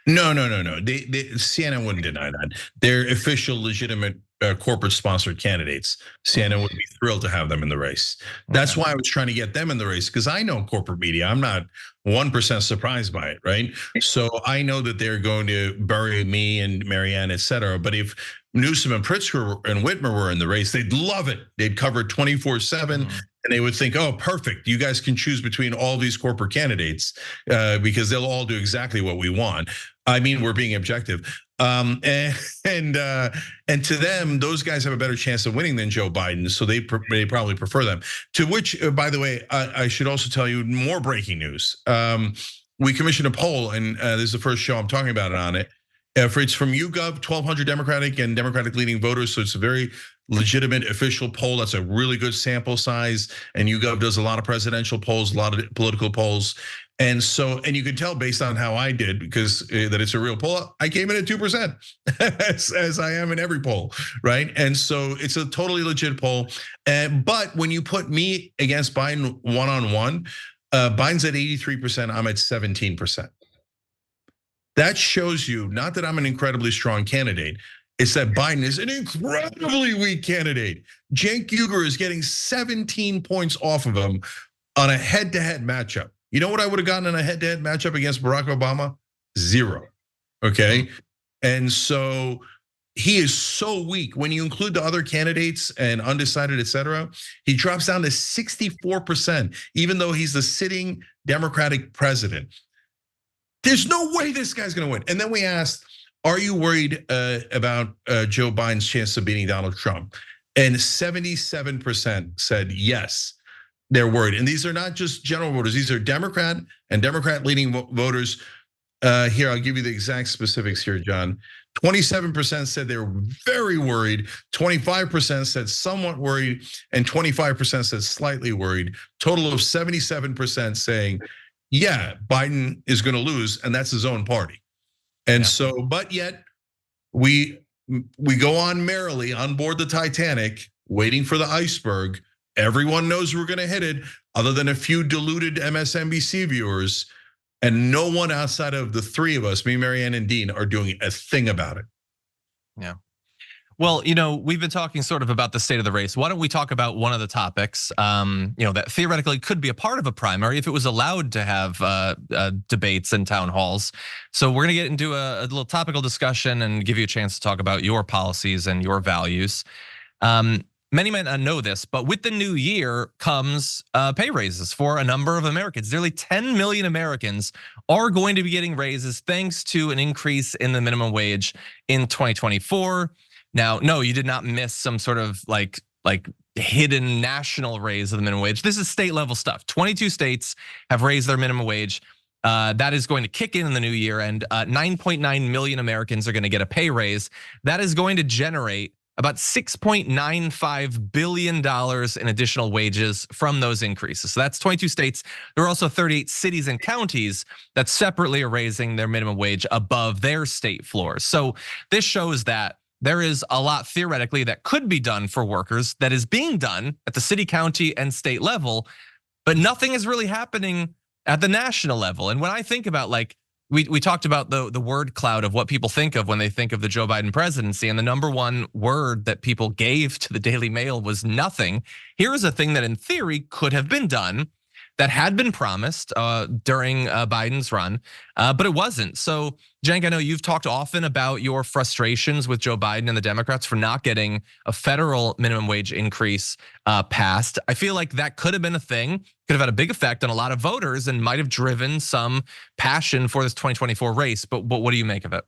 No. CNN wouldn't deny that. Their official, legitimate corporate sponsored candidates. CNN would be thrilled to have them in the race. That's why I was trying to get them in the race, because I know corporate media. I'm not 1% surprised by it, right? So I know that they're going to bury me and Marianne, et cetera. But if Newsom and Pritzker and Whitmer were in the race, they'd love it. They'd cover 24/7, and they would think, oh, perfect. You guys can choose between all these corporate candidates because they'll all do exactly what we want. I mean, we're being objective. And to them, those guys have a better chance of winning than Joe Biden, so they probably prefer them. To which, by the way, I should also tell you more breaking news. We commissioned a poll, and this is the first show I'm talking about it on it. It's from YouGov, 1,200 Democratic and Democratic leaning voters, so it's a very legitimate official poll. That's a really good sample size, and YouGov does a lot of presidential polls, a lot of political polls. And so, and you can tell based on how I did, because that it's a real poll, I came in at 2%, as I am in every poll, right? And so it's a totally legit poll. But when you put me against Biden one-on-one, Biden's at 83%, I'm at 17%. That shows you, not that I'm an incredibly strong candidate, it's that Biden is an incredibly weak candidate. Cenk Uygur is getting 17 points off of him on a head-to-head matchup. You know what I would have gotten in a head-to-head matchup against Barack Obama? 0, okay? And so he is so weak. When you include the other candidates and undecided, et cetera, he drops down to 64%, even though he's the sitting Democratic president. There's no way this guy's gonna win. And then we asked, are you worried about Joe Biden's chance of beating Donald Trump? And 77% said yes, they're worried. And these are not just general voters, these are Democrat and Democrat leaning voters. Here, I'll give you the exact specifics here, John. 27% said they were very worried, 25% said somewhat worried, and 25% said slightly worried. Total of 77% saying, yeah, Biden is gonna lose, and that's his own party. And so, but yet, we go on merrily on board the Titanic, waiting for the iceberg. Everyone knows we're gonna hit it, other than a few deluded MSNBC viewers. And no one outside of the three of us, me, Marianne, and Dean, are doing a thing about it. Yeah. Well, we've been talking sort of about the state of the race. Why don't we talk about one of the topics, that theoretically could be a part of a primary if it was allowed to have debates and town halls. So we're gonna get into a little topical discussion and give you a chance to talk about your policies and your values. Many might not know this, but with the new year comes pay raises for a number of Americans. Nearly 10 million Americans are going to be getting raises thanks to an increase in the minimum wage in 2024. Now, no, you did not miss some sort of like hidden national raise of the minimum wage. This is state level stuff. 22 states have raised their minimum wage. That is going to kick in the new year, and 9.9 million Americans are going to get a pay raise. That is going to generate about $6.95 billion in additional wages from those increases. So that's 22 states. There are also 38 cities and counties that separately are raising their minimum wage above their state floors. So this shows that there is a lot theoretically that could be done for workers that is being done at the city, county, and state level, but nothing is really happening at the national level. And when I think about we talked about the word cloud of what people think of when they think of the Joe Biden presidency, and the number one word that people gave to the Daily Mail was nothing. Here is a thing that in theory could have been done, that had been promised during Biden's run, but it wasn't. So, Cenk, I know you've talked often about your frustrations with Joe Biden and the Democrats for not getting a federal minimum wage increase passed. I feel like that could have been a thing, could have had a big effect on a lot of voters, and might have driven some passion for this 2024 race. But what do you make of it?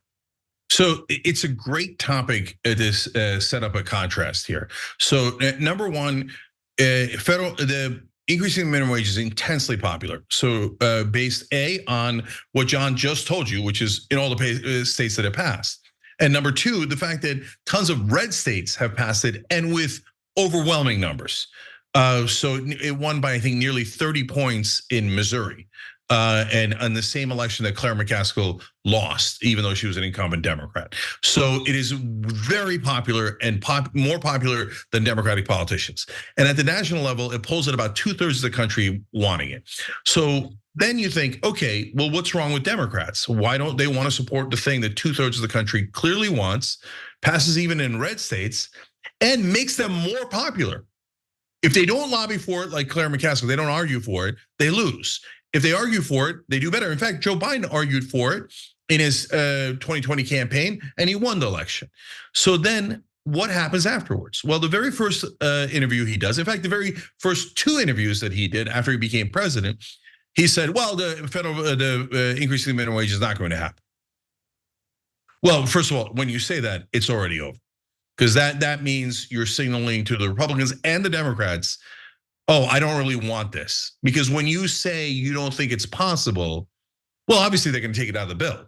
So it's a great topic to set up a contrast here. So number one, the increasing the minimum wage is intensely popular. So based on what John just told you, which is in all the states that have passed. And number two, the fact that tons of red states have passed it, and with overwhelming numbers. So it won by, I think, nearly 30 points in Missouri. And on the same election that Claire McCaskill lost, even though she was an incumbent Democrat. So it is very popular and more popular than Democratic politicians. And at the national level, it polls at about 2/3 of the country wanting it. So then you think, okay, well, what's wrong with Democrats? Why don't they want to support the thing that 2/3 of the country clearly wants, passes even in red states, and makes them more popular? If they don't lobby for it, like Claire McCaskill, they don't argue for it, they lose. If they argue for it, they do better. In fact, Joe Biden argued for it in his 2020 campaign, and he won the election. So then what happens afterwards? Well, the very first interview he does, in fact, the very first 2 interviews that he did after he became president, he said, well, the increase in the minimum wage is not going to happen. Well, first of all, when you say that, it's already over. Because that means you're signaling to the Republicans and the Democrats, oh, I don't really want this. Because when you say you don't think it's possible, well, obviously they're going to take it out of the bill.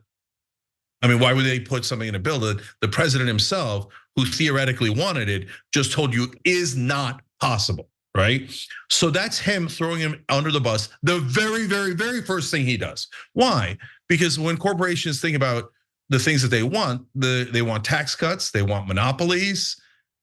I mean, why would they put something in a bill that the president himself, who theoretically wanted it, just told you is not possible, right? So that's him throwing him under the bus. The very, very, very first thing he does. Why? Because when corporations think about the things that they want tax cuts, they want monopolies.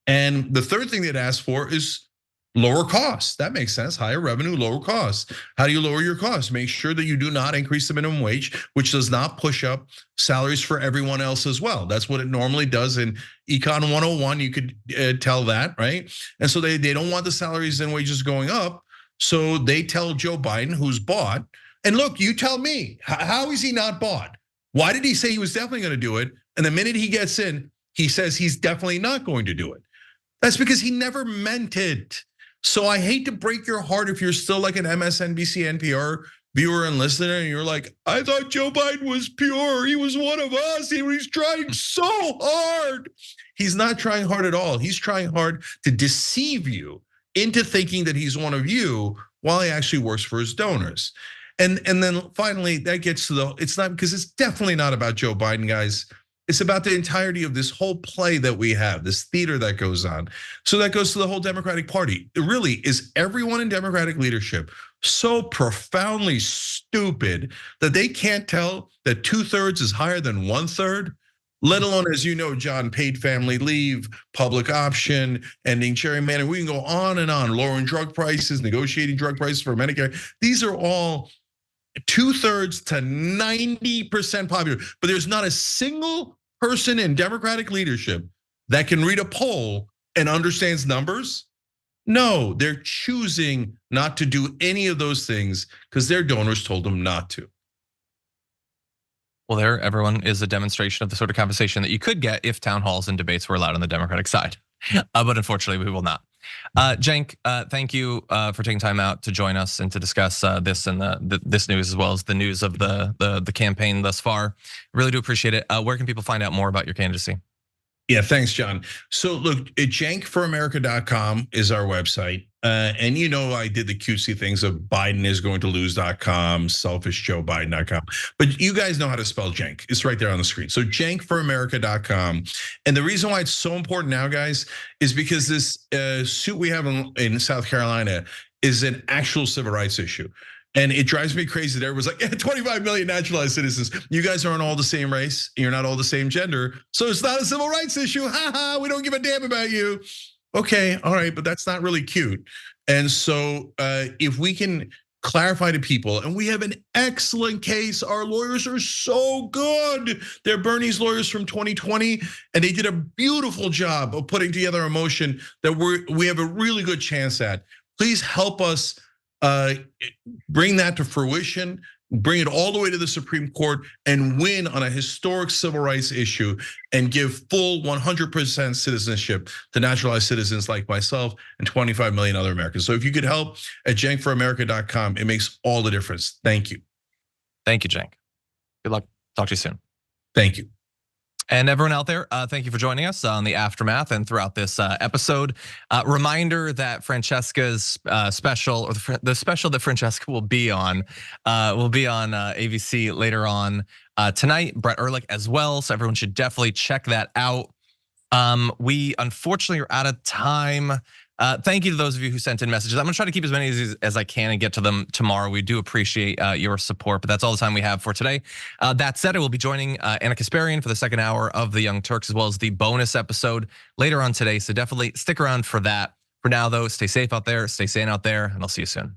And the third thing they'd ask for is lower costs. That makes sense. Higher revenue, lower costs. How do you lower your costs? Make sure that you do not increase the minimum wage, which does not push up salaries for everyone else as well. That's what it normally does in Econ 101. You could tell that, right? And so they don't want the salaries and wages going up. So they tell Joe Biden, who's bought, and look, you tell me, how is he not bought? Why did he say he was definitely going to do it? And the minute he gets in, he says he's definitely not going to do it. That's because he never meant it. So I hate to break your heart if you're still like an MSNBC, NPR viewer and listener, and you're like, I thought Joe Biden was pure. He was one of us. He was trying so hard. He's not trying hard at all. He's trying hard to deceive you into thinking that he's one of you while he actually works for his donors. And then finally, that gets to it's not, because it's definitely not about Joe Biden, guys. It's about the entirety of this whole play that we have, this theater that goes on. So that goes to the whole Democratic Party. It really is everyone in Democratic leadership so profoundly stupid that they can't tell that 2/3 is higher than 1/3, let alone, as you know, John, paid family leave, public option, ending gerrymandering. We can go on and on, lowering drug prices, negotiating drug prices for Medicare. These are all 2/3 to 90% popular, but there's not a single person in Democratic leadership that can read a poll and understands numbers. No, they're choosing not to do any of those things because their donors told them not to. Well, there, everyone, is a demonstration of the sort of conversation that you could get if town halls and debates were allowed on the Democratic side. But unfortunately, we will not. Cenk, thank you for taking time out to join us and to discuss this and this news, as well as the news of the campaign thus far. Really do appreciate it. Where can people find out more about your candidacy? Yeah, thanks, John. So look, cenkforamerica.com is our website. And you know, I did the cutesy things of BidenIsGoingToLose.com, selfishjoebiden.com. But you guys know how to spell Cenk. It's right there on the screen. So cenkforamerica.com. And the reason why it's so important now, guys, is because this suit we have in South Carolina is an actual civil rights issue. And it drives me crazy that everyone's like, 25 million naturalized citizens. You guys aren't all the same race. You're not all the same gender. So it's not a civil rights issue. Ha ha, we don't give a damn about you. Okay, all right, but that's not really cute. And so if we can clarify to people, and we have an excellent case. Our lawyers are so good. They're Bernie's lawyers from 2020, and they did a beautiful job of putting together a motion that we have a really good chance at. Please help us bring that to fruition, bring it all the way to the Supreme Court, and win on a historic civil rights issue, and give full 100% citizenship to naturalized citizens like myself and 25 million other Americans. So if you could help at cenkforamerica.com, it makes all the difference. Thank you. Thank you, Cenk. Good luck. Talk to you soon. Thank you. And everyone out there, thank you for joining us on the Aftermath and throughout this episode. Reminder that Francesca's special, or the special that Francesca will be on ABC later on tonight. Brett Ehrlich as well, so everyone should definitely check that out. We unfortunately are out of time. Thank you to those of you who sent in messages. I'm gonna try to keep as many as I can and get to them tomorrow. We do appreciate your support, but that's all the time we have for today. That said, I will be joining Anna Kasparian for the second hour of the Young Turks, as well as the bonus episode later on today. So definitely stick around for that. For now, though, stay safe out there, stay sane out there, and I'll see you soon.